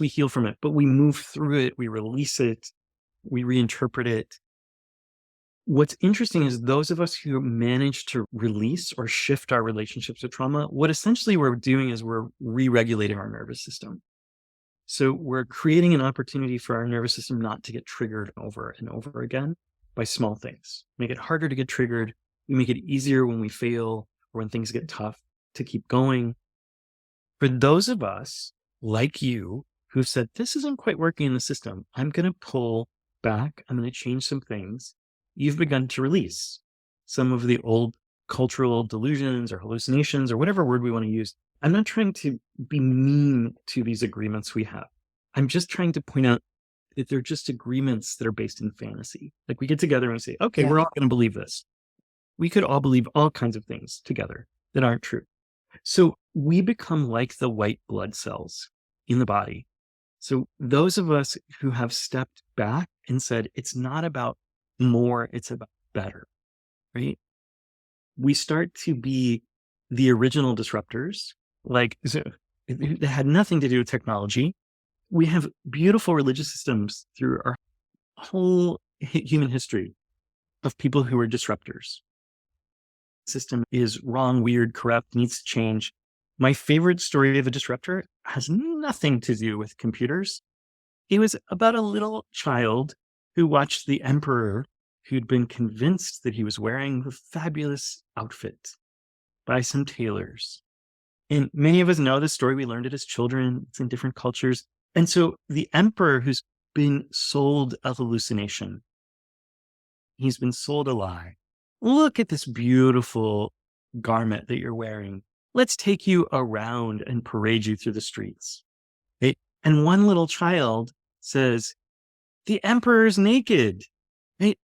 heal from it, but we move through it, we release it, we reinterpret it. What's interesting is those of us who manage to release or shift our relationships with trauma, what essentially we're doing is we're re-regulating our nervous system. So we're creating an opportunity for our nervous system not to get triggered over and over again by small things. Make it harder to get triggered. We make it easier when we fail or when things get tough to keep going. For those of us like you who've said, this isn't quite working in the system, I'm going to pull back. I'm going to change some things. You've begun to release some of the old cultural delusions or hallucinations or whatever word we want to use. I'm not trying to be mean to these agreements we have. I'm just trying to point out that they're just agreements that are based in fantasy. Like we get together and we say, okay, we're all going to believe this. We could all believe all kinds of things together that aren't true. So we become like the white blood cells in the body. So those of us who have stepped back and said, it's not about more, it's about better, right? We start to be the original disruptors, it had nothing to do with technology. We have beautiful religious systems through our whole human history of people who are disruptors. The system is wrong, weird, corrupt, needs to change. My favorite story of a disruptor has nothing to do with computers. It was about a little child who watched the emperor who'd been convinced that he was wearing a fabulous outfit by some tailors. And many of us know this story. We learned it as children. It's in different cultures. And so the emperor who's been sold a hallucination, he's been sold a lie. Look at this beautiful garment that you're wearing. Let's take you around and parade you through the streets. Right? And one little child says, the emperor's naked. Right?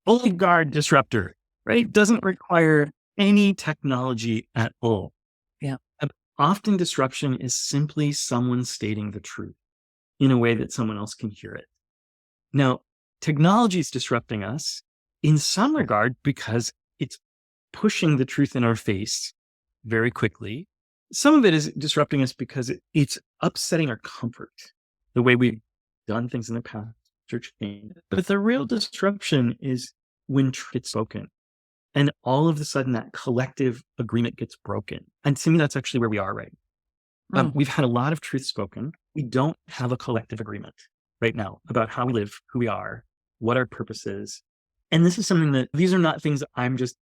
Old guard disruptor, right? Doesn't require any technology at all. Yeah. Often disruption is simply someone stating the truth in a way that someone else can hear it. Now, technology is disrupting us in some regard because it's pushing the truth in our face very quickly. Some of it is disrupting us because it's upsetting our comfort, the way we've done things in the past. But the real disruption is when truth gets spoken. And all of a sudden that collective agreement gets broken. And to me, that's actually where we are right now. We've had a lot of truth spoken. We don't have a collective agreement right now about how we live, who we are, what our purpose is. And this is something that these are not things that I'm just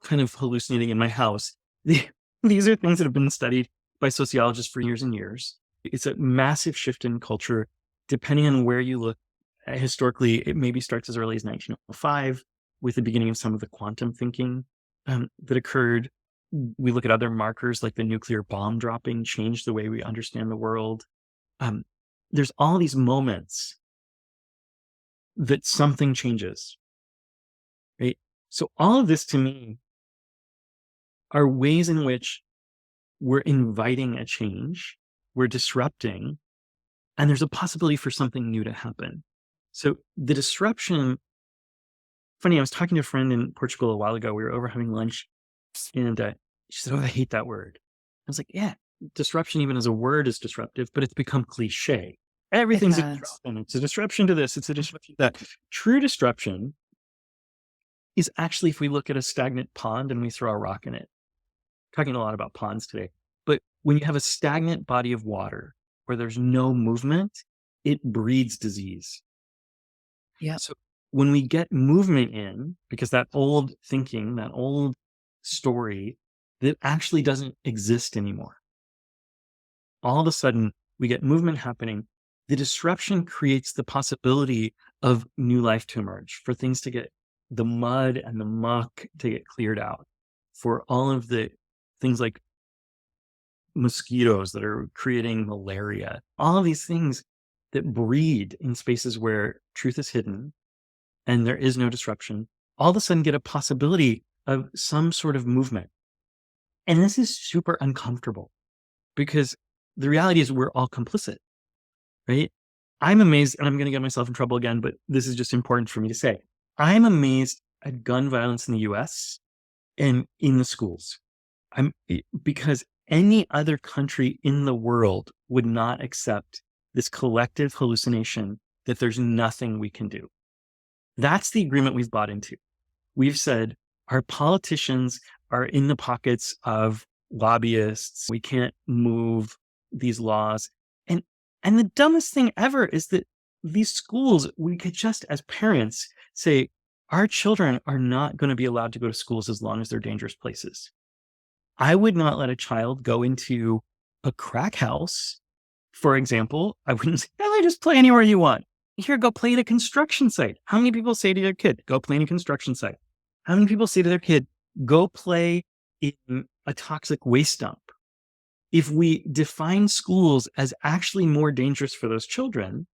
kind of hallucinating in my house. These are things that have been studied by sociologists for years and years. It's a massive shift in culture. Depending on where you look, historically, it maybe starts as early as 1905 with the beginning of some of the quantum thinking that occurred. We look at other markers like the nuclear bomb dropping changed the way we understand the world. there's all these moments that something changes, right? So all of this to me are ways in which we're inviting a change, we're disrupting, and there's a possibility for something new to happen. So the disruption, funny, I was talking to a friend in Portugal a while ago. We were over having lunch, and she said, "Oh, I hate that word." I was like, "Yeah, disruption, even as a word, is disruptive, but it's become cliche. It Everything's a has. disruption. It's a disruption to this. It's a disruption to that." True disruption is actually if we look at a stagnant pond and we throw a rock in it. Talking a lot about ponds today, but when you have a stagnant body of water where there's no movement, it breeds disease. Yep. So when we get movement in, because that old thinking, that old story, that actually doesn't exist anymore. All of a sudden, we get movement happening. The disruption creates the possibility of new life to emerge, for things to get the mud and the muck to get cleared out, for all of the things like mosquitoes that are creating malaria, all of these things that breed in spaces where truth is hidden and there is no disruption, all of a sudden get a possibility of some sort of movement. And this is super uncomfortable because the reality is we're all complicit, right? I'm amazed, and I'm going to get myself in trouble again, but this is just important for me to say. I'm amazed at gun violence in the US and in the schools. Because any other country in the world would not accept this collective hallucination that there's nothing we can do. That's the agreement we've bought into. We've said our politicians are in the pockets of lobbyists. We can't move these laws. And the dumbest thing ever is that these schools, we could just as parents say, our children are not going to be allowed to go to schools as long as they're dangerous places. I would not let a child go into a crack house, for example. I wouldn't say, "Oh, just play anywhere you want. Here, go play at a construction site." How many people say to their kid, "Go play in a construction site"? How many people say to their kid, "Go play in a toxic waste dump"? If we define schools as actually more dangerous for those children,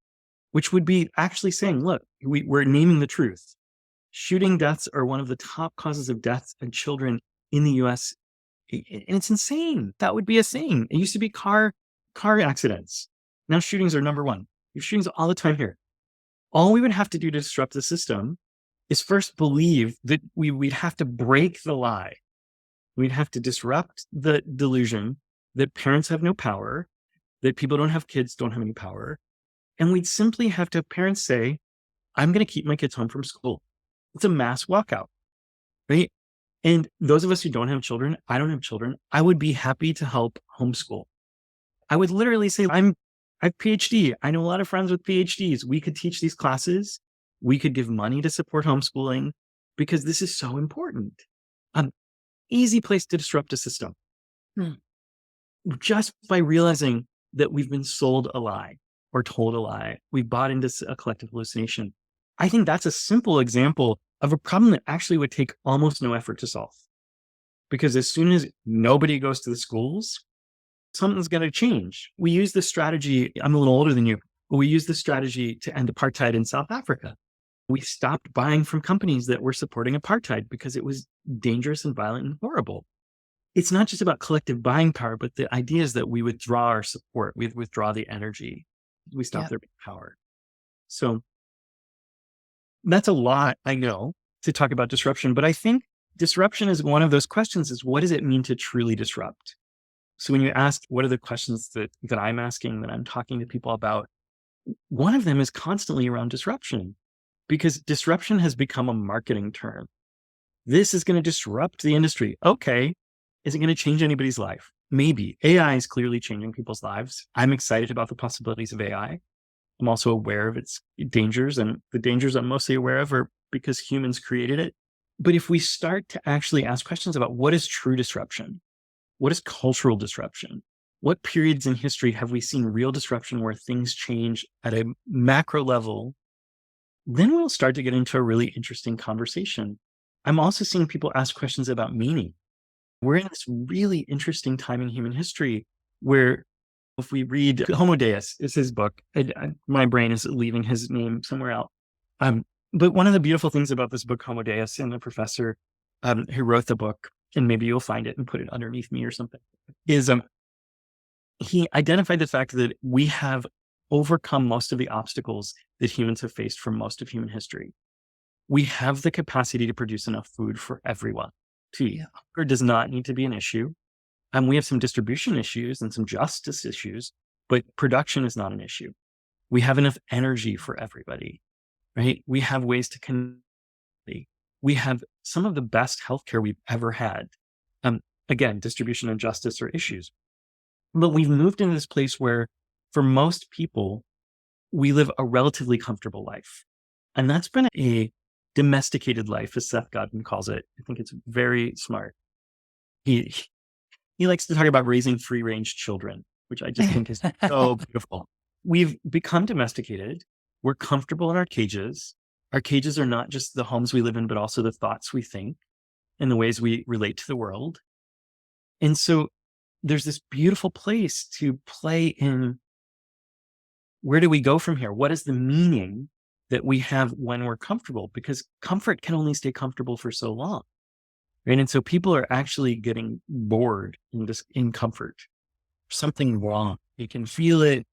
which would be actually saying, look, we're naming the truth. Shooting deaths are one of the top causes of deaths in children in the US. And it's insane. That would be a thing. It used to be car accidents. Now shootings are number one. You have shootings all the time here. All we would have to do to disrupt the system is first believe that we'd have to break the lie. We'd have to disrupt the delusion that parents have no power, that people don't have kids, don't have any power. And we'd simply have to have parents say, "I'm going to keep my kids home from school." It's a mass walkout, right? And those of us who don't have children, I don't have children, I would be happy to help homeschool. I would literally say, I have PhD. I know a lot of friends with PhDs. We could teach these classes. We could give money to support homeschooling because this is so important. Easy place to disrupt a system. Just by realizing that we've been sold a lie or told a lie. We bought into a collective hallucination. I think that's a simple example of a problem that actually would take almost no effort to solve. Because as soon as nobody goes to the schools, something's going to change. We use this strategy. I'm a little older than you, but we use this strategy to end apartheid in South Africa. We stopped buying from companies that were supporting apartheid because it was dangerous and violent and horrible. It's not just about collective buying power, but the idea is that we withdraw our support, we withdraw the energy, we stop their power. So that's a lot, I know, to talk about disruption, but I think disruption is one of those questions is what does it mean to truly disrupt? So when you asked, what are the questions that I'm asking, that I'm talking to people about, one of them is constantly around disruption, because disruption has become a marketing term. This is going to disrupt the industry. Okay. Is it going to change anybody's life? Maybe. AI is clearly changing people's lives. I'm excited about the possibilities of AI. I'm also aware of its dangers, and the dangers I'm mostly aware of are because humans created it. But if we start to actually ask questions about what is true disruption, what is cultural disruption, what periods in history have we seen real disruption where things change at a macro level, then we'll start to get into a really interesting conversation. I'm also seeing people ask questions about meaning. We're in this really interesting time in human history where If we read Homo Deus is his book. My brain is leaving his name somewhere else. But one of the beautiful things about this book, Homo Deus, and the professor who wrote the book, and maybe you'll find it and put it underneath me or something, is he identified the fact that we have overcome most of the obstacles that humans have faced for most of human history. We have the capacity to produce enough food for everyone to eat. Yeah. Hunger does not need to be an issue. We have some distribution issues and some justice issues, but production is not an issue. We have enough energy for everybody, right? We have ways to connect. We have some of the best healthcare we've ever had. Again, distribution and justice are issues. But we've moved into this place where, for most people, we live a relatively comfortable life. And that's been a domesticated life, as Seth Godin calls it. I think it's very smart. He likes to talk about raising free range children, which I just think is so beautiful. We've become domesticated. We're comfortable in our cages. Our cages are not just the homes we live in, but also the thoughts we think and the ways we relate to the world. And so there's this beautiful place to play in, where do we go from here? What is the meaning that we have when we're comfortable? Because comfort can only stay comfortable for so long. Right. And so people are actually getting bored in comfort. Something wrong. You can feel it.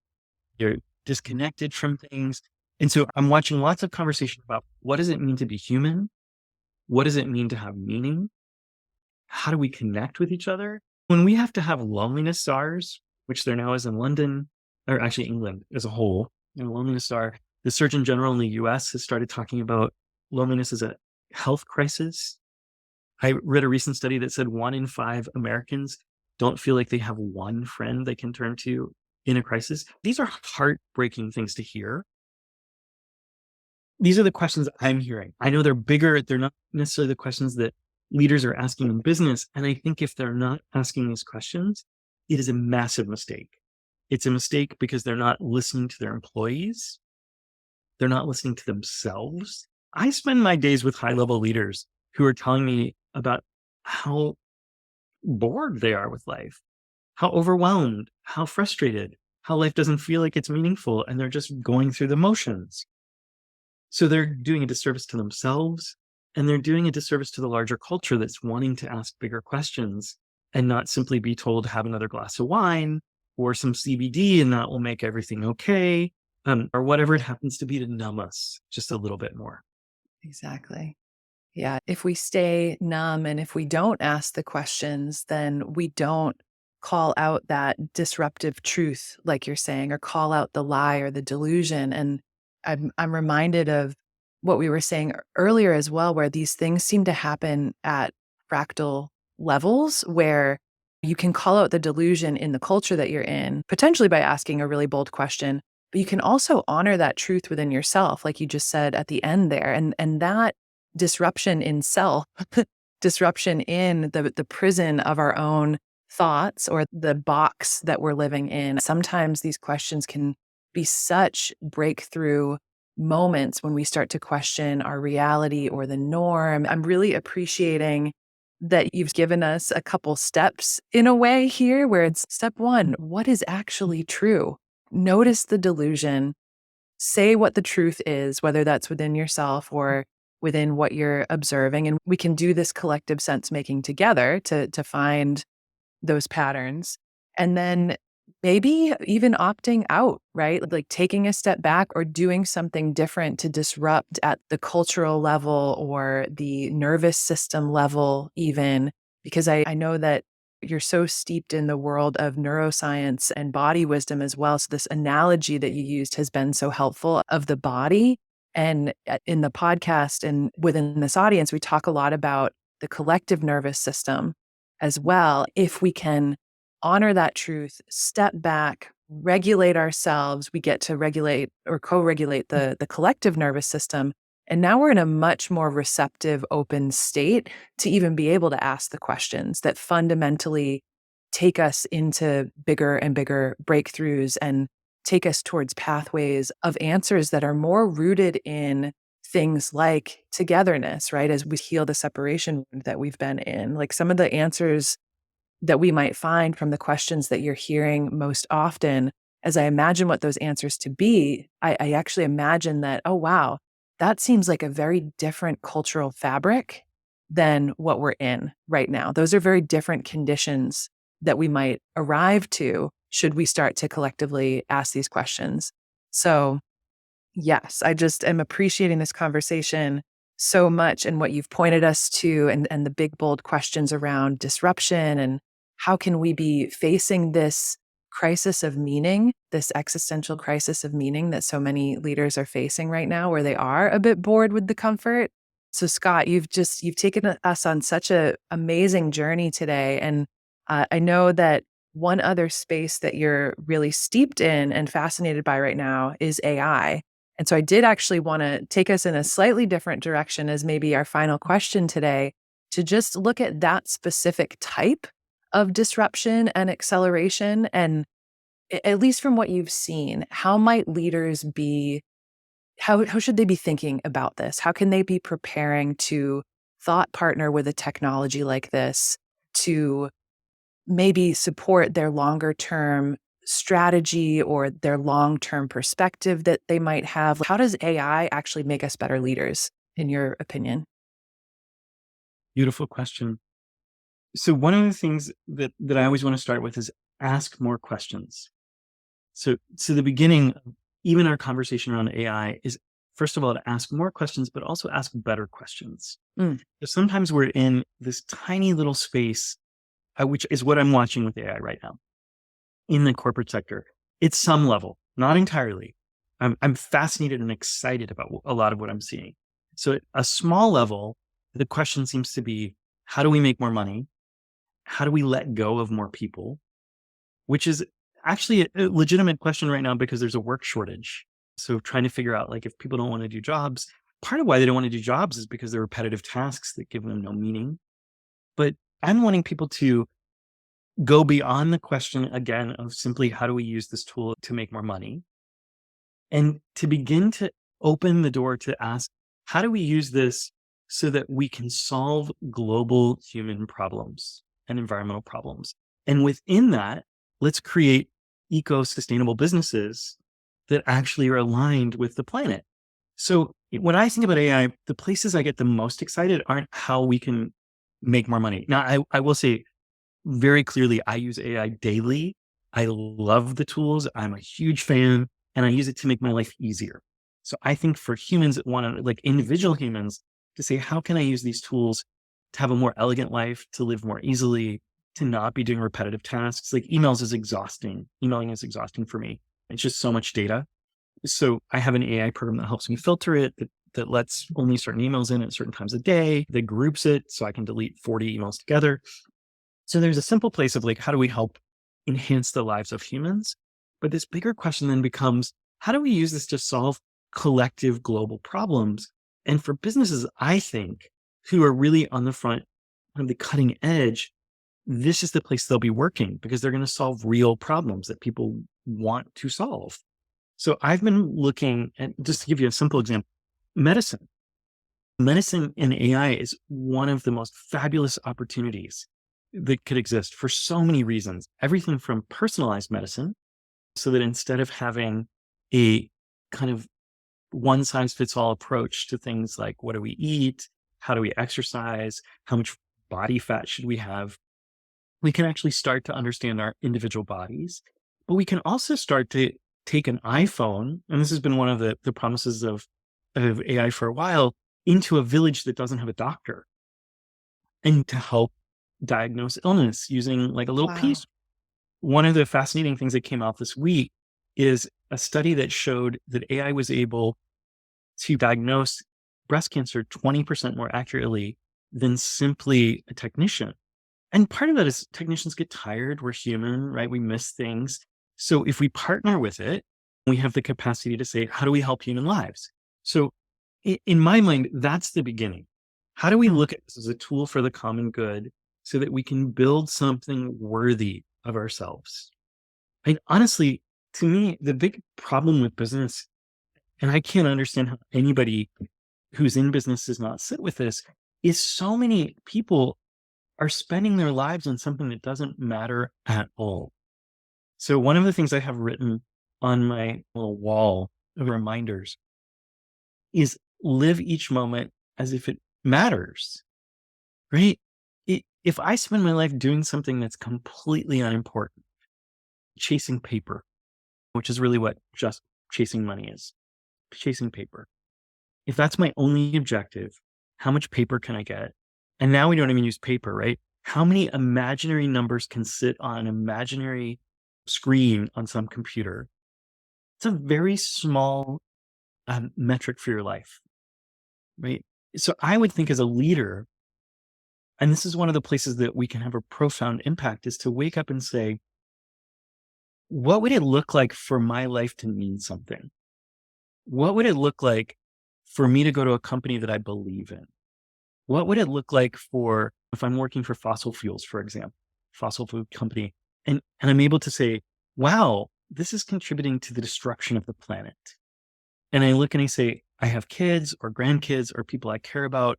You're disconnected from things. And so I'm watching lots of conversation about, what does it mean to be human? What does it mean to have meaning? How do we connect with each other? When we have to have loneliness stars, which there now is in London, or actually England as a whole, loneliness star, the Surgeon General in the US has started talking about loneliness as a health crisis. I read a recent study that said 1 in 5 Americans don't feel like they have one friend they can turn to in a crisis. These are heartbreaking things to hear. These are the questions I'm hearing. I know they're bigger. They're not necessarily the questions that leaders are asking in business. And I think if they're not asking these questions, it is a massive mistake. It's a mistake because they're not listening to their employees. They're not listening to themselves. I spend my days with high-level leaders who are telling me about how bored they are with life, how overwhelmed, how frustrated, how life doesn't feel like it's meaningful, and they're just going through the motions. So they're doing a disservice to themselves, and they're doing a disservice to the larger culture that's wanting to ask bigger questions and not simply be told, have another glass of wine or some CBD and that will make everything okay, or whatever it happens to be to numb us just a little bit more. Exactly. Yeah. If we stay numb and if we don't ask the questions, then we don't call out that disruptive truth, like you're saying, or call out the lie or the delusion. And I'm reminded of what we were saying earlier as well, where these things seem to happen at fractal levels where you can call out the delusion in the culture that you're in, potentially by asking a really bold question, but you can also honor that truth within yourself, like you just said at the end there. And that disruption in self, disruption in the prison of our own thoughts or the box that we're living in. Sometimes these questions can be such breakthrough moments when we start to question our reality or the norm. I'm really appreciating that you've given us a couple steps in a way here where it's step 1, what is actually true? Notice the delusion, say what the truth is, whether that's within yourself or within what you're observing. And we can do this collective sense making together to find those patterns. And then maybe even opting out, right? Like taking a step back or doing something different to disrupt at the cultural level or the nervous system level, even. Because I know that you're so steeped in the world of neuroscience and body wisdom as well. So, this analogy that you used has been so helpful of the body. And in the podcast and within this audience, we talk a lot about the collective nervous system as well. If we can honor that truth, step back, regulate ourselves, we get to regulate or co-regulate the collective nervous system. And now we're in a much more receptive, open state to even be able to ask the questions that fundamentally take us into bigger and bigger breakthroughs and take us towards pathways of answers that are more rooted in things like togetherness, right? As we heal the separation that we've been in, like some of the answers that we might find from the questions that you're hearing most often, as I imagine what those answers to be, I actually imagine that, oh, wow, that seems like a very different cultural fabric than what we're in right now. Those are very different conditions that we might arrive to should we start to collectively ask these questions. So, yes, I just am appreciating this conversation so much and what you've pointed us to and the big bold questions around disruption and how can we be facing this crisis of meaning, this existential crisis of meaning that so many leaders are facing right now where they are a bit bored with the comfort. So Scott, you've taken us on such a amazing journey today and I know that one other space that you're really steeped in and fascinated by right now is AI. And so I did actually want to take us in a slightly different direction as maybe our final question today to just look at that specific type of disruption and acceleration. And at least from what you've seen, how might leaders be, how should they be thinking about this? How can they be preparing to thought partner with a technology like this to maybe support their longer term strategy or their long term perspective that they might have? How does AI actually make us better leaders, in your opinion? Beautiful question. So one of the things that I always want to start with is ask more questions. So the beginning of even our conversation around AI is, first of all, to ask more questions, but also ask better questions. Mm, So sometimes we're in this tiny little space, which is what I'm watching with AI right now in the corporate sector. It's some level, not entirely. I'm fascinated and excited about a lot of what I'm seeing. So at a small level, the question seems to be, how do we make more money? How do we let go of more people? Which is actually a legitimate question right now because there's a work shortage. So trying to figure out, like, if people don't want to do jobs, part of why they don't want to do jobs is because they're repetitive tasks that give them no meaning. But I'm wanting people to go beyond the question again of simply how do we use this tool to make more money, and to begin to open the door to ask, how do we use this so that we can solve global human problems and environmental problems? And within that, let's create eco-sustainable businesses that actually are aligned with the planet. So when I think about AI, the places I get the most excited aren't how we can make more money. Now, I will say very clearly, I use AI daily. I love the tools. I'm a huge fan, and I use it to make my life easier. So I think for humans that want to, like individual humans, to say, how can I use these tools to have a more elegant life, to live more easily, to not be doing repetitive tasks? Like emails is exhausting. Emailing is exhausting for me. It's just so much data. So I have an AI program that helps me filter it, that lets only certain emails in at certain times a day, that groups it so I can delete 40 emails together. So there's a simple place of like, how do we help enhance the lives of humans? But this bigger question then becomes, how do we use this to solve collective global problems? And for businesses, I think, who are really on the front, on the cutting edge, this is the place they'll be working because they're going to solve real problems that people want to solve. So I've been looking at, just to give you a simple example, medicine. Medicine and AI is one of the most fabulous opportunities that could exist for so many reasons. Everything from personalized medicine, so that instead of having a kind of one size fits all approach to things like what do we eat, how do we exercise, how much body fat should we have, we can actually start to understand our individual bodies. But we can also start to take an iPhone, and this has been one of the promises of AI for a while, into a village that doesn't have a doctor, and to help diagnose illness using like a little wow. piece. One of the fascinating things that came out this week is a study that showed that AI was able to diagnose breast cancer 20% more accurately than simply a technician. And part of that is technicians get tired. We're human, right? We miss things. So if we partner with it, we have the capacity to say, how do we help human lives? So in my mind, that's the beginning. How do we Hmm. look at this as a tool for the common good so that we can build something worthy of ourselves? And honestly, to me, the big problem with business, and I can't understand how anybody who's in business does not sit with this, is so many people are spending their lives on something that doesn't matter at all. So one of the things I have written on my little wall of reminders is live each moment as if it matters, right? If I spend my life doing something that's completely unimportant, chasing paper, which is really what just chasing money is, chasing paper. If that's my only objective, how much paper can I get? And now we don't even use paper, right? How many imaginary numbers can sit on an imaginary screen on some computer? It's a very small metric for your life, right? So I would think as a leader, and this is one of the places that we can have a profound impact, is to wake up and say, what would it look like for my life to mean something? What would it look like for me to go to a company that I believe in? What would it look like for if I'm working for fossil fuels, for example, fossil food company, and I'm able to say, wow, this is contributing to the destruction of the planet. And I look and I say, I have kids or grandkids or people I care about.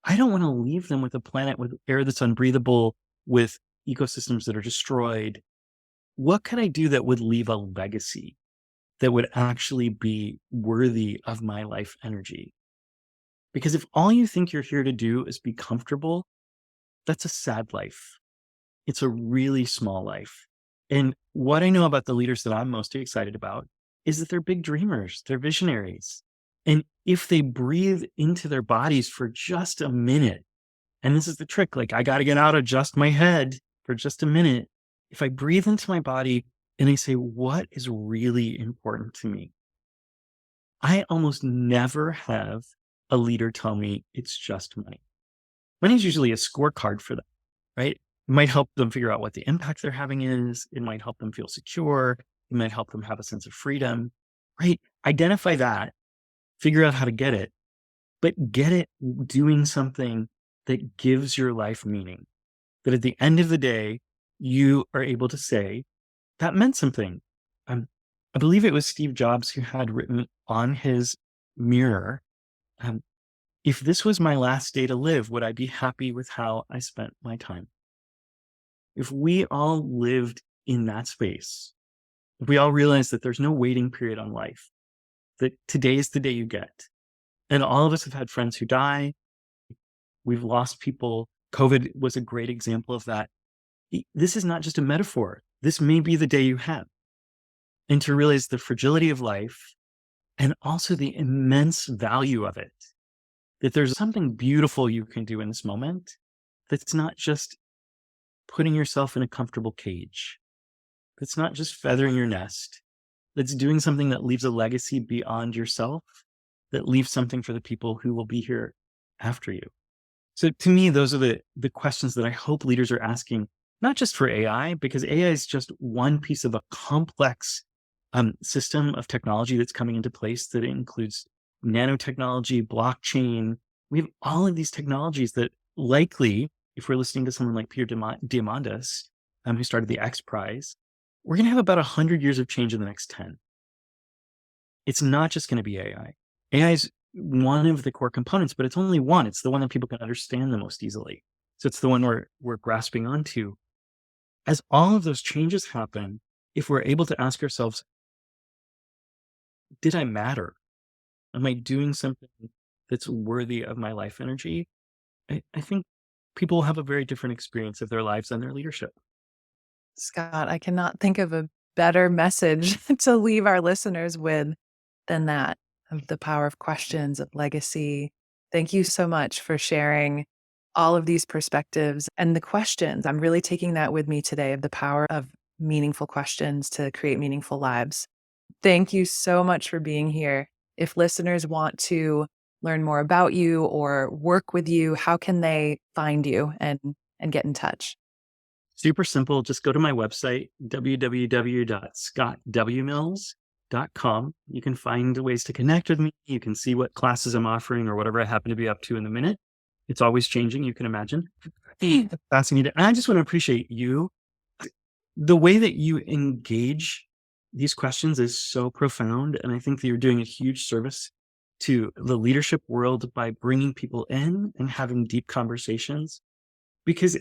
I don't want to leave them with a planet with air that's unbreathable, with ecosystems that are destroyed. What can I do that would leave a legacy that would actually be worthy of my life energy? Because if all you think you're here to do is be comfortable, that's a sad life. It's a really small life. And what I know about the leaders that I'm most excited about is that they're big dreamers, they're visionaries. And if they breathe into their bodies for just a minute, and this is the trick, like I got to get out of just my head for just a minute. If I breathe into my body and I say, what is really important to me? I almost never have a leader tell me it's just money. Money is usually a scorecard for them, right? It might help them figure out what the impact they're having is. It might help them feel secure. It might help them have a sense of freedom, right? Identify that, figure out how to get it, but get it doing something that gives your life meaning. That at the end of the day, you are able to say, that meant something. I believe it was Steve Jobs who had written on his mirror, um, if this was my last day to live, would I be happy with how I spent my time? If we all lived in that space, if we all realized that there's no waiting period on life, that today is the day you get, and all of us have had friends who die, we've lost people. COVID was a great example of that. This is not just a metaphor. This may be the day you have. And to realize the fragility of life and also the immense value of it, that there's something beautiful you can do in this moment that's not just putting yourself in a comfortable cage, that's not just feathering your nest, that's doing something that leaves a legacy beyond yourself, that leaves something for the people who will be here after you. So to me, those are the questions that I hope leaders are asking, not just for AI, because AI is just one piece of a complex system of technology that's coming into place that includes nanotechnology, blockchain. We have all of these technologies that likely, if we're listening to someone like Peter Diamandis, who started the X Prize, we're going to have about 100 years of change in the next 10. It's not just going to be AI. AI is one of the core components, but it's only one. It's the one that people can understand the most easily. So it's the one we're grasping onto. As all of those changes happen, if we're able to ask ourselves, did I matter? Am I doing something that's worthy of my life energy? I think people will have a very different experience of their lives and their leadership. Scott, I cannot think of a better message to leave our listeners with than that, of the power of questions, of legacy. Thank you so much for sharing all of these perspectives and the questions. I'm really taking that with me today, of the power of meaningful questions to create meaningful lives. Thank you so much for being here. If listeners want to learn more about you or work with you, how can they find you and get in touch? Super simple. Just go to my website, www.scottwmills.com. You can find ways to connect with me. You can see what classes I'm offering or whatever I happen to be up to in the minute. It's always changing, you can imagine. Fascinating. And I just want to appreciate you. The way that you engage these questions is so profound. And I think that you're doing a huge service to the leadership world by bringing people in and having deep conversations. because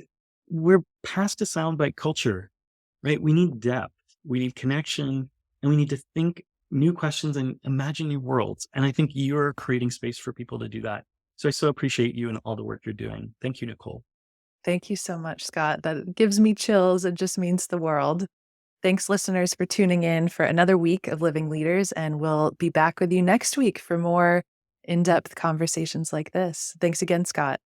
we're past a soundbite culture, right? We need depth, we need connection, and we need to think new questions and imagine new worlds. And I think you're creating space for people to do that. So I so appreciate you and all the work you're doing. Thank you, Nicole. Thank you so much, Scott. That gives me chills. It just means the world. Thanks, listeners, for tuning in for another week of Living Leaders. And we'll be back with you next week for more in depth conversations like this. Thanks again, Scott.